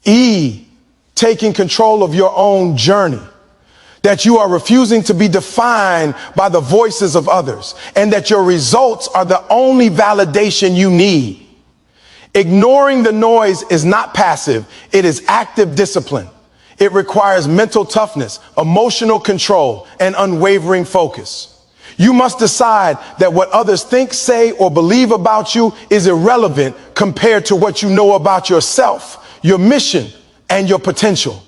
taking control of your own journey, that you are refusing to be defined by the voices of others, and that your results are the only validation you need. Ignoring the noise is not passive, it is active discipline. It requires mental toughness, emotional control, and unwavering focus. You must decide that what others think, say, or believe about you is irrelevant compared to what you know about yourself, your mission, and your potential.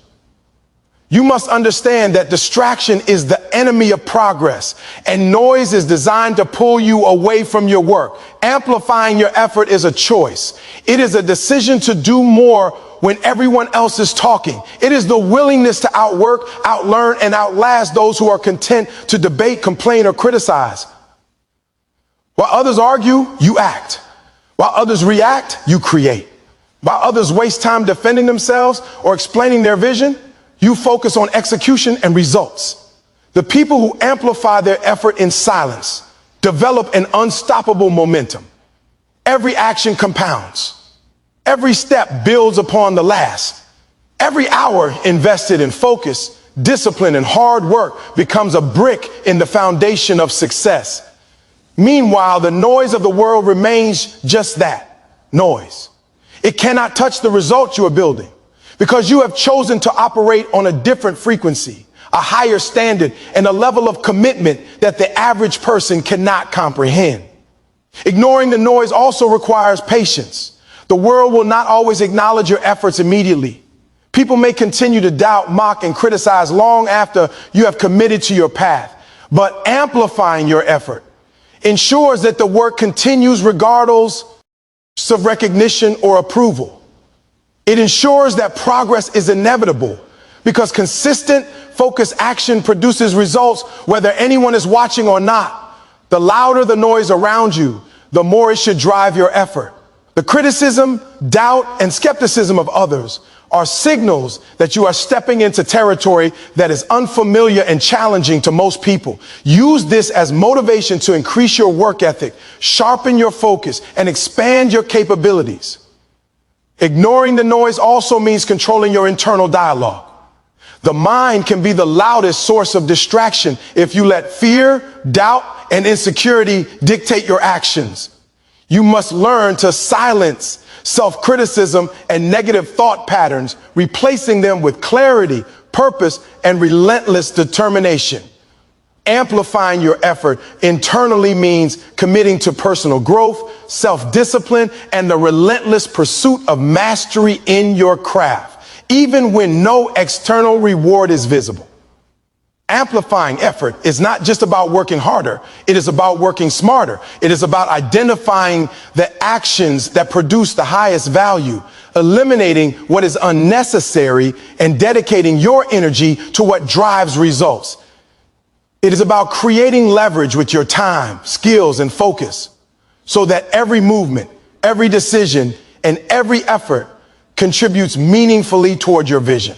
You must understand that distraction is the enemy of progress, and noise is designed to pull you away from your work. Amplifying your effort is a choice. It is a decision to do more when everyone else is talking. It is the willingness to outwork, outlearn, and outlast those who are content to debate, complain, or criticize. While others argue, you act. While others react, you create. While others waste time defending themselves or explaining their vision, you focus on execution and results. The people who amplify their effort in silence develop an unstoppable momentum. Every action compounds. Every step builds upon the last. Every hour invested in focus, discipline, and hard work becomes a brick in the foundation of success. Meanwhile, the noise of the world remains just that, noise. It cannot touch the results you are building because you have chosen to operate on a different frequency, a higher standard, and a level of commitment that the average person cannot comprehend. Ignoring the noise also requires patience. The world will not always acknowledge your efforts immediately. People may continue to doubt, mock, and criticize long after you have committed to your path. But amplifying your effort ensures that the work continues regardless of recognition or approval. It ensures that progress is inevitable because consistent, focused action produces results whether anyone is watching or not. The louder the noise around you, the more it should drive your effort. The criticism, doubt, and skepticism of others are signals that you are stepping into territory that is unfamiliar and challenging to most people. Use this as motivation to increase your work ethic, sharpen your focus, and expand your capabilities. Ignoring the noise also means controlling your internal dialogue. The mind can be the loudest source of distraction if you let fear, doubt, and insecurity dictate your actions. You must learn to silence self-criticism and negative thought patterns, replacing them with clarity, purpose, and relentless determination. Amplifying your effort internally means committing to personal growth, self-discipline, and the relentless pursuit of mastery in your craft, even when no external reward is visible. Amplifying effort is not just about working harder. It is about working smarter. It is about identifying the actions that produce the highest value, eliminating what is unnecessary, and dedicating your energy to what drives results. It is about creating leverage with your time, skills, and focus so that every movement, every decision, and every effort contributes meaningfully toward your vision.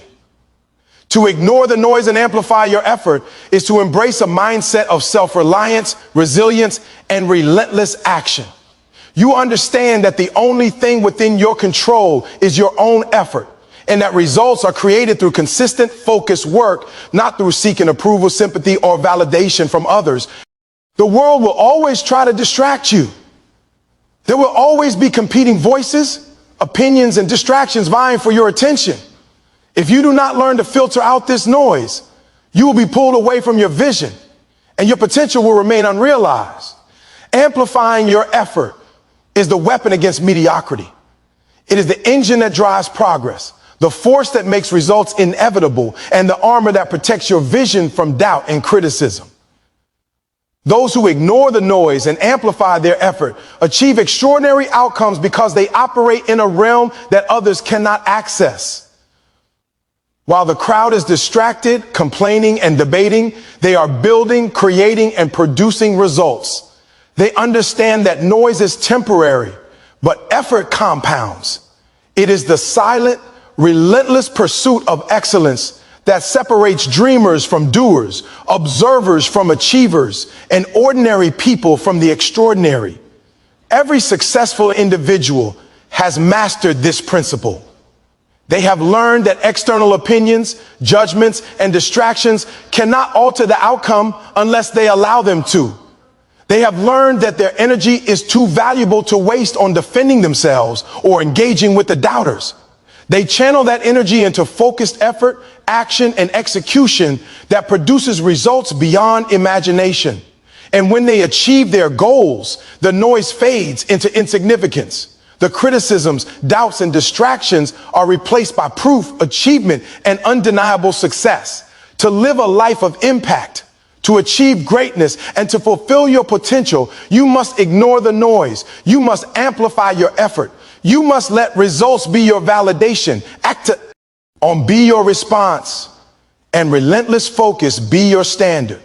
To ignore the noise and amplify your effort is to embrace a mindset of self-reliance, resilience, and relentless action. You understand that the only thing within your control is your own effort, and that results are created through consistent, focused work, not through seeking approval, sympathy, or validation from others. The world will always try to distract you. There will always be competing voices, opinions, and distractions vying for your attention. If you do not learn to filter out this noise, you will be pulled away from your vision, and your potential will remain unrealized. Amplifying your effort is the weapon against mediocrity. It is the engine that drives progress, the force that makes results inevitable, and the armor that protects your vision from doubt and criticism. Those who ignore the noise and amplify their effort achieve extraordinary outcomes because they operate in a realm that others cannot access. While the crowd is distracted, complaining, and debating, they are building, creating, and producing results. They understand that noise is temporary, but effort compounds. It is the silent, relentless pursuit of excellence that separates dreamers from doers, observers from achievers, and ordinary people from the extraordinary. Every successful individual has mastered this principle. They have learned that external opinions, judgments, and distractions cannot alter the outcome unless they allow them to. They have learned that their energy is too valuable to waste on defending themselves or engaging with the doubters. They channel that energy into focused effort, action, and execution that produces results beyond imagination. And when they achieve their goals, the noise fades into insignificance. The criticisms, doubts, and distractions are replaced by proof, achievement, and undeniable success. To live a life of impact, to achieve greatness, and to fulfill your potential, you must ignore the noise. You must amplify your effort. You must let results be your validation. Act on be your response, and relentless focus be your standard.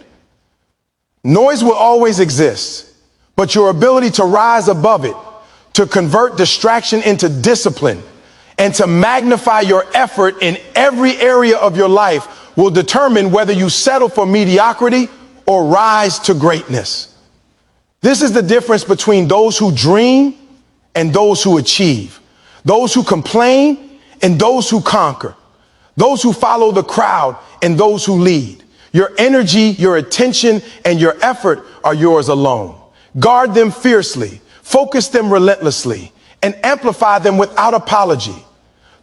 Noise will always exist, but your ability to rise above it, to convert distraction into discipline, and to magnify your effort in every area of your life will determine whether you settle for mediocrity or rise to greatness. This is the difference between those who dream and those who achieve, those who complain and those who conquer, those who follow the crowd and those who lead. Your energy, your attention, and your effort are yours alone. Guard them fiercely. Focus them relentlessly, and amplify them without apology.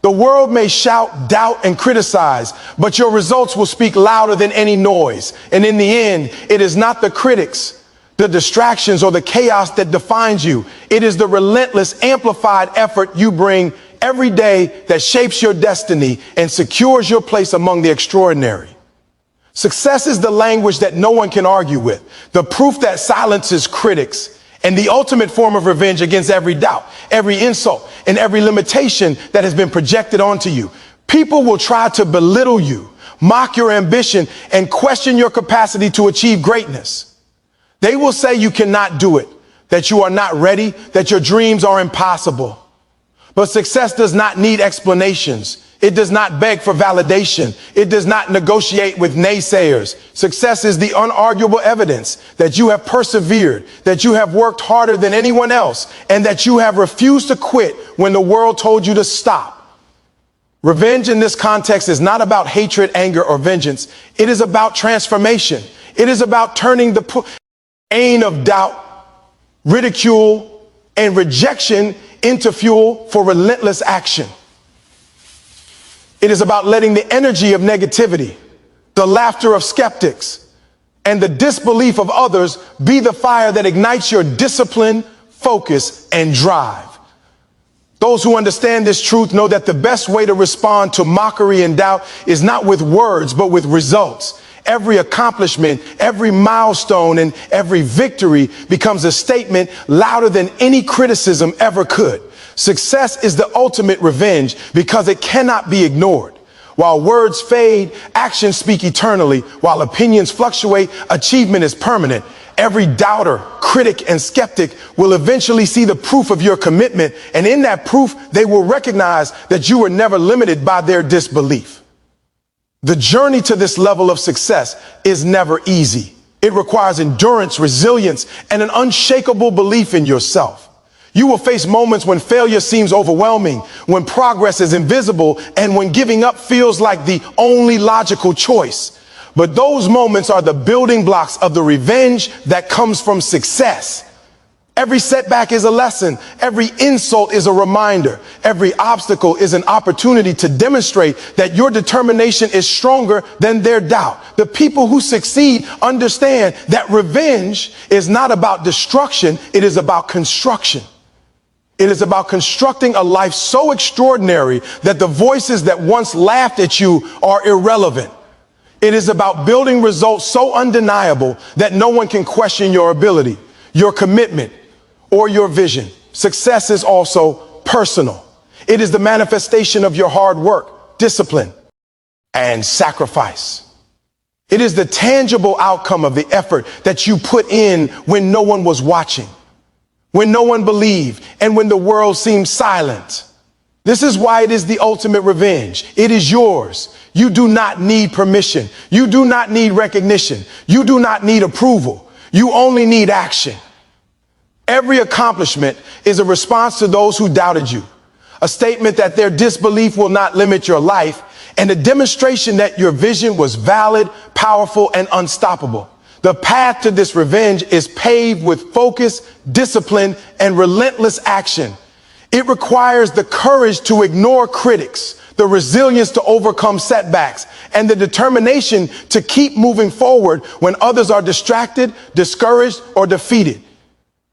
The world may shout, doubt, and criticize, but your results will speak louder than any noise. And in the end, it is not the critics, the distractions, or the chaos that defines you. It is the relentless, amplified effort you bring every day that shapes your destiny and secures your place among the extraordinary. Success is the language that no one can argue with, the proof that silences critics, and the ultimate form of revenge against every doubt, every insult, and every limitation that has been projected onto you. People will try to belittle you, mock your ambition, and question your capacity to achieve greatness. They will say you cannot do it, that you are not ready, that your dreams are impossible. But success does not need explanations. It does not beg for validation. It does not negotiate with naysayers. Success is the unarguable evidence that you have persevered, that you have worked harder than anyone else, and that you have refused to quit when the world told you to stop. Revenge in this context is not about hatred, anger, or vengeance. It is about transformation. It is about turning the pain of doubt, ridicule, and rejection into fuel for relentless action. It is about letting the energy of negativity, the laughter of skeptics, and the disbelief of others be the fire that ignites your discipline, focus, and drive. Those who understand this truth know that the best way to respond to mockery and doubt is not with words, but with results. Every accomplishment, every milestone, and every victory becomes a statement louder than any criticism ever could. Success is the ultimate revenge because it cannot be ignored. While words fade, actions speak eternally. While opinions fluctuate, achievement is permanent. Every doubter, critic, and skeptic will eventually see the proof of your commitment, and in that proof, they will recognize that you were never limited by their disbelief. The journey to this level of success is never easy. It requires endurance, resilience, and an unshakable belief in yourself. You will face moments when failure seems overwhelming, when progress is invisible, and when giving up feels like the only logical choice. But those moments are the building blocks of the revenge that comes from success. Every setback is a lesson. Every insult is a reminder. Every obstacle is an opportunity to demonstrate that your determination is stronger than their doubt. The people who succeed understand that revenge is not about destruction. It is about construction. It is about constructing a life so extraordinary that the voices that once laughed at you are irrelevant. It is about building results so undeniable that no one can question your ability, your commitment, or your vision. Success is also personal. It is the manifestation of your hard work, discipline, and sacrifice. It is the tangible outcome of the effort that you put in when no one was watching, when no one believed, and when the world seemed silent. This is why it is the ultimate revenge. It is yours. You do not need permission. You do not need recognition. You do not need approval. You only need action. Every accomplishment is a response to those who doubted you, a statement that their disbelief will not limit your life, and a demonstration that your vision was valid, powerful, and unstoppable. The path to this revenge is paved with focus, discipline, and relentless action. It requires the courage to ignore critics, the resilience to overcome setbacks, and the determination to keep moving forward when others are distracted, discouraged, or defeated.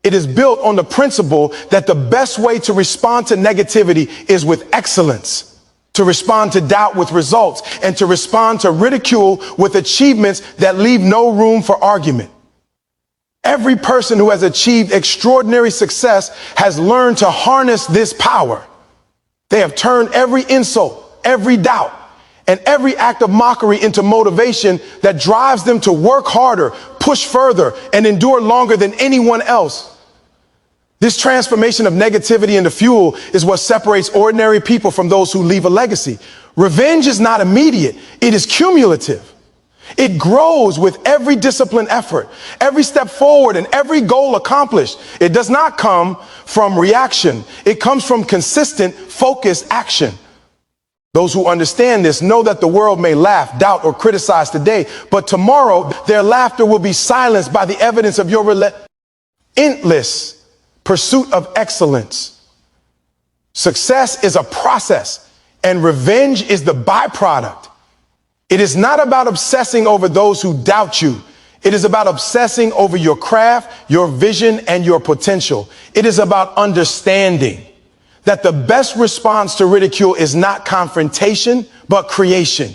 It is built on the principle that the best way to respond to negativity is with excellence, to respond to doubt with results, and to respond to ridicule with achievements that leave no room for argument. Every person who has achieved extraordinary success has learned to harness this power. They have turned every insult, every doubt, and every act of mockery into motivation that drives them to work harder, push further, and endure longer than anyone else. This transformation of negativity into fuel is what separates ordinary people from those who leave a legacy. Revenge is not immediate. It is cumulative. It grows with every disciplined effort, every step forward, and every goal accomplished. It does not come from reaction. It comes from consistent, focused action. Those who understand this know that the world may laugh, doubt, or criticize today, but tomorrow their laughter will be silenced by the evidence of your relentless pursuit of excellence. Success is a process, and revenge is the byproduct. It is not about obsessing over those who doubt you. It is about obsessing over your craft, your vision, and your potential. It is about understanding that the best response to ridicule is not confrontation, but creation.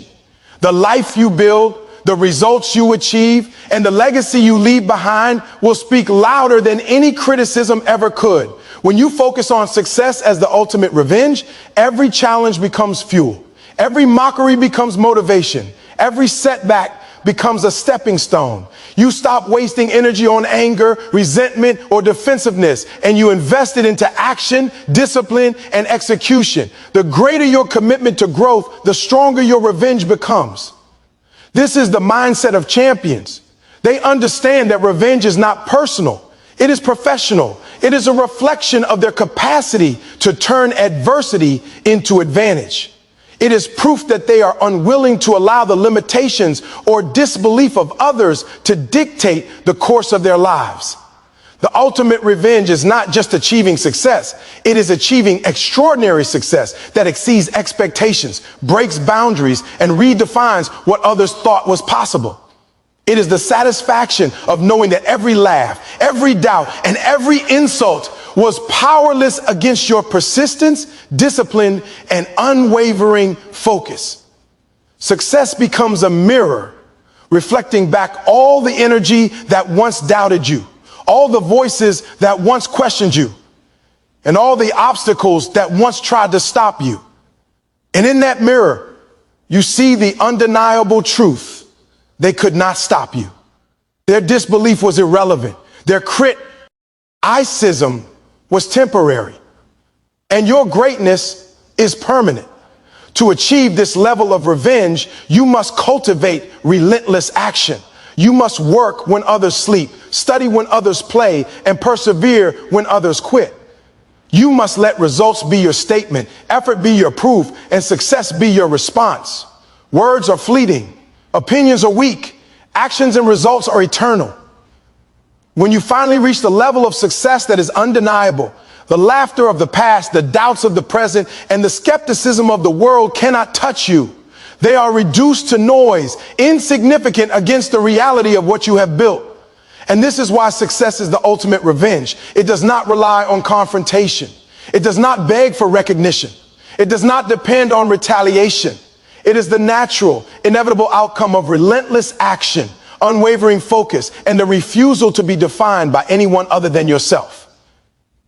The life you build, the results you achieve, and the legacy you leave behind will speak louder than any criticism ever could. When you focus on success as the ultimate revenge, every challenge becomes fuel. Every mockery becomes motivation. Every setback becomes a stepping stone. You stop wasting energy on anger, resentment, or defensiveness, and you invest it into action, discipline, and execution. The greater your commitment to growth, the stronger your revenge becomes. This is the mindset of champions. They understand that revenge is not personal. It is professional. It is a reflection of their capacity to turn adversity into advantage. It is proof that they are unwilling to allow the limitations or disbelief of others to dictate the course of their lives. The ultimate revenge is not just achieving success. It is achieving extraordinary success that exceeds expectations, breaks boundaries, and redefines what others thought was possible. It is the satisfaction of knowing that every laugh, every doubt, and every insult was powerless against your persistence, discipline, and unwavering focus. Success becomes a mirror, reflecting back all the energy that once doubted you, all the voices that once questioned you, and all the obstacles that once tried to stop you. And in that mirror, you see the undeniable truth. They could not stop you. Their disbelief was irrelevant. Their criticism was temporary. And your greatness is permanent. To achieve this level of revenge, you must cultivate relentless action. You must work when others sleep, study when others play, and persevere when others quit. You must let results be your statement, effort be your proof, and success be your response. Words are fleeting. Opinions are weak. Actions and results are eternal. When you finally reach the level of success that is undeniable, the laughter of the past, the doubts of the present, and the skepticism of the world cannot touch you. They are reduced to noise, insignificant against the reality of what you have built. And this is why success is the ultimate revenge. It does not rely on confrontation. It does not beg for recognition. It does not depend on retaliation. It is the natural, inevitable outcome of relentless action, unwavering focus, and the refusal to be defined by anyone other than yourself.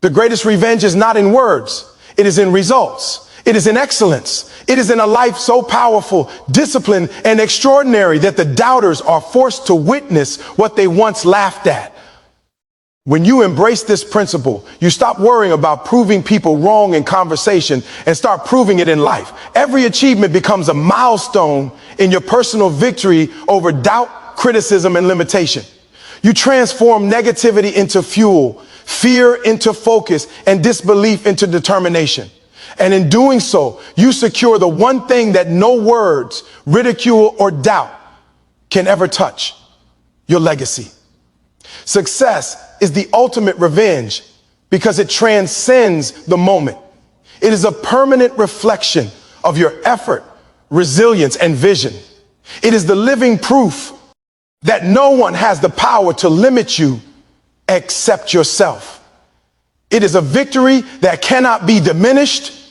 The greatest revenge is not in words. It is in results. It is in excellence. It is in a life so powerful, disciplined, and extraordinary that the doubters are forced to witness what they once laughed at. When you embrace this principle, you stop worrying about proving people wrong in conversation and start proving it in life. Every achievement becomes a milestone in your personal victory over doubt, criticism, and limitation. You transform negativity into fuel, fear into focus, and disbelief into determination. And in doing so, you secure the one thing that no words, ridicule, or doubt can ever touch: your legacy. Success is the ultimate revenge because it transcends the moment. It is a permanent reflection of your effort, resilience, and vision. It is the living proof that no one has the power to limit you except yourself. It is a victory that cannot be diminished,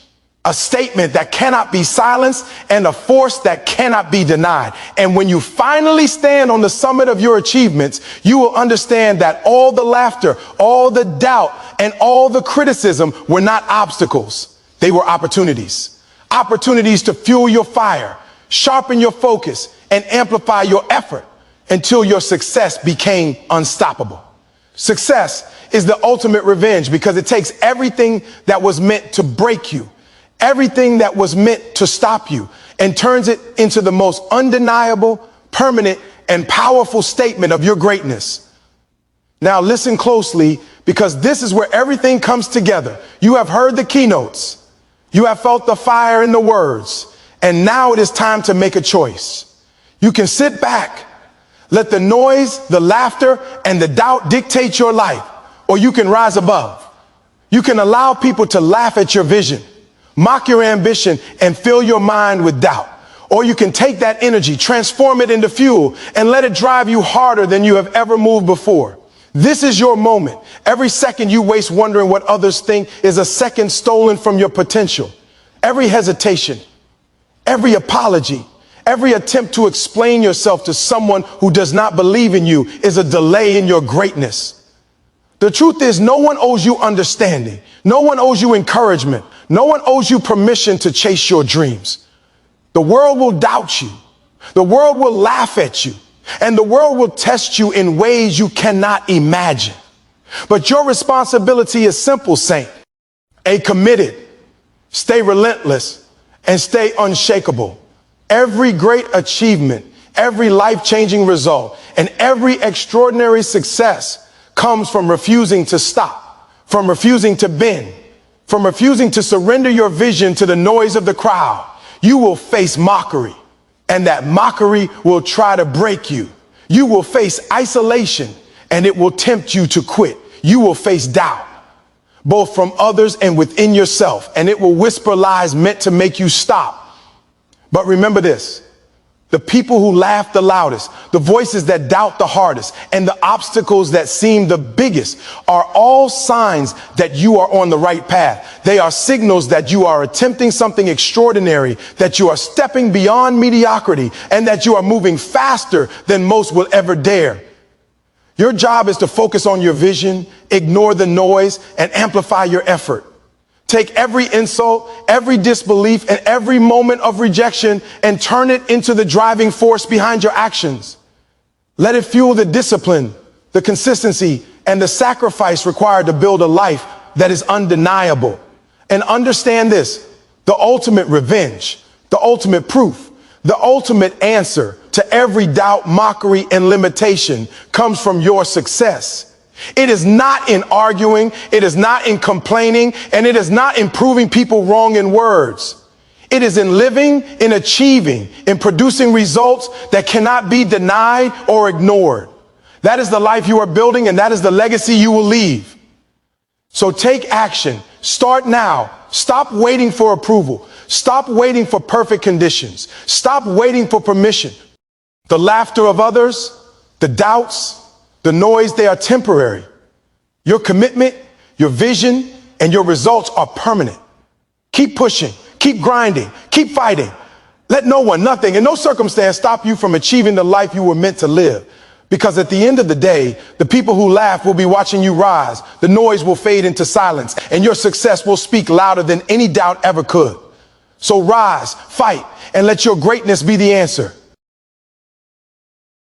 a statement that cannot be silenced, and a force that cannot be denied. And when you finally stand on the summit of your achievements, you will understand that all the laughter, all the doubt, and all the criticism were not obstacles. They were opportunities. Opportunities to fuel your fire, sharpen your focus, and amplify your effort until your success became unstoppable. Success is the ultimate revenge because it takes everything that was meant to break you, everything that was meant to stop you, and turns it into the most undeniable, permanent, and powerful statement of your greatness. Now listen closely, because this is where everything comes together. You have heard the keynotes. You have felt the fire in the words. And now it is time to make a choice. You can sit back, let the noise, the laughter, and the doubt dictate your life, or you can rise above. You can allow people to laugh at your vision, mock your ambition, and fill your mind with doubt. Or you can take that energy, transform it into fuel, and let it drive you harder than you have ever moved before. This is your moment. Every second you waste wondering what others think is a second stolen from your potential. Every hesitation, every apology, every attempt to explain yourself to someone who does not believe in you is a delay in your greatness. The truth is, no one owes you understanding. No one owes you encouragement. No one owes you permission to chase your dreams. The world will doubt you. The world will laugh at you. And the world will test you in ways you cannot imagine. But your responsibility is simple, saint. Stay committed, stay relentless, and stay unshakable. Every great achievement, every life-changing result, and every extraordinary success comes from refusing to stop, from refusing to bend, from refusing to surrender your vision to the noise of the crowd. You will face mockery, and that mockery will try to break you. You will face isolation, and it will tempt you to quit. You will face doubt, both from others and within yourself, and it will whisper lies meant to make you stop. But remember this: the people who laugh the loudest, the voices that doubt the hardest, and the obstacles that seem the biggest are all signs that you are on the right path. They are signals that you are attempting something extraordinary, that you are stepping beyond mediocrity, and that you are moving faster than most will ever dare. Your job is to focus on your vision, ignore the noise, and amplify your effort. Take every insult, every disbelief, and every moment of rejection and turn it into the driving force behind your actions. Let it fuel the discipline, the consistency, and the sacrifice required to build a life that is undeniable. And understand this: the ultimate revenge, the ultimate proof, the ultimate answer to every doubt, mockery, and limitation comes from your success. It is not in arguing, it is not in complaining, and it is not in proving people wrong in words. It is in living, in achieving, in producing results that cannot be denied or ignored. That is the life you are building, and that is the legacy you will leave. So take action. Start now. Stop waiting for approval. Stop waiting for perfect conditions. Stop waiting for permission. The laughter of others, the doubts, the noise, they are temporary. Your commitment, your vision, and your results are permanent. Keep pushing, keep grinding, keep fighting. Let no one, nothing, and no circumstance stop you from achieving the life you were meant to live. Because at the end of the day, the people who laugh will be watching you rise. The noise will fade into silence, and your success will speak louder than any doubt ever could. So rise, fight, and let your greatness be the answer.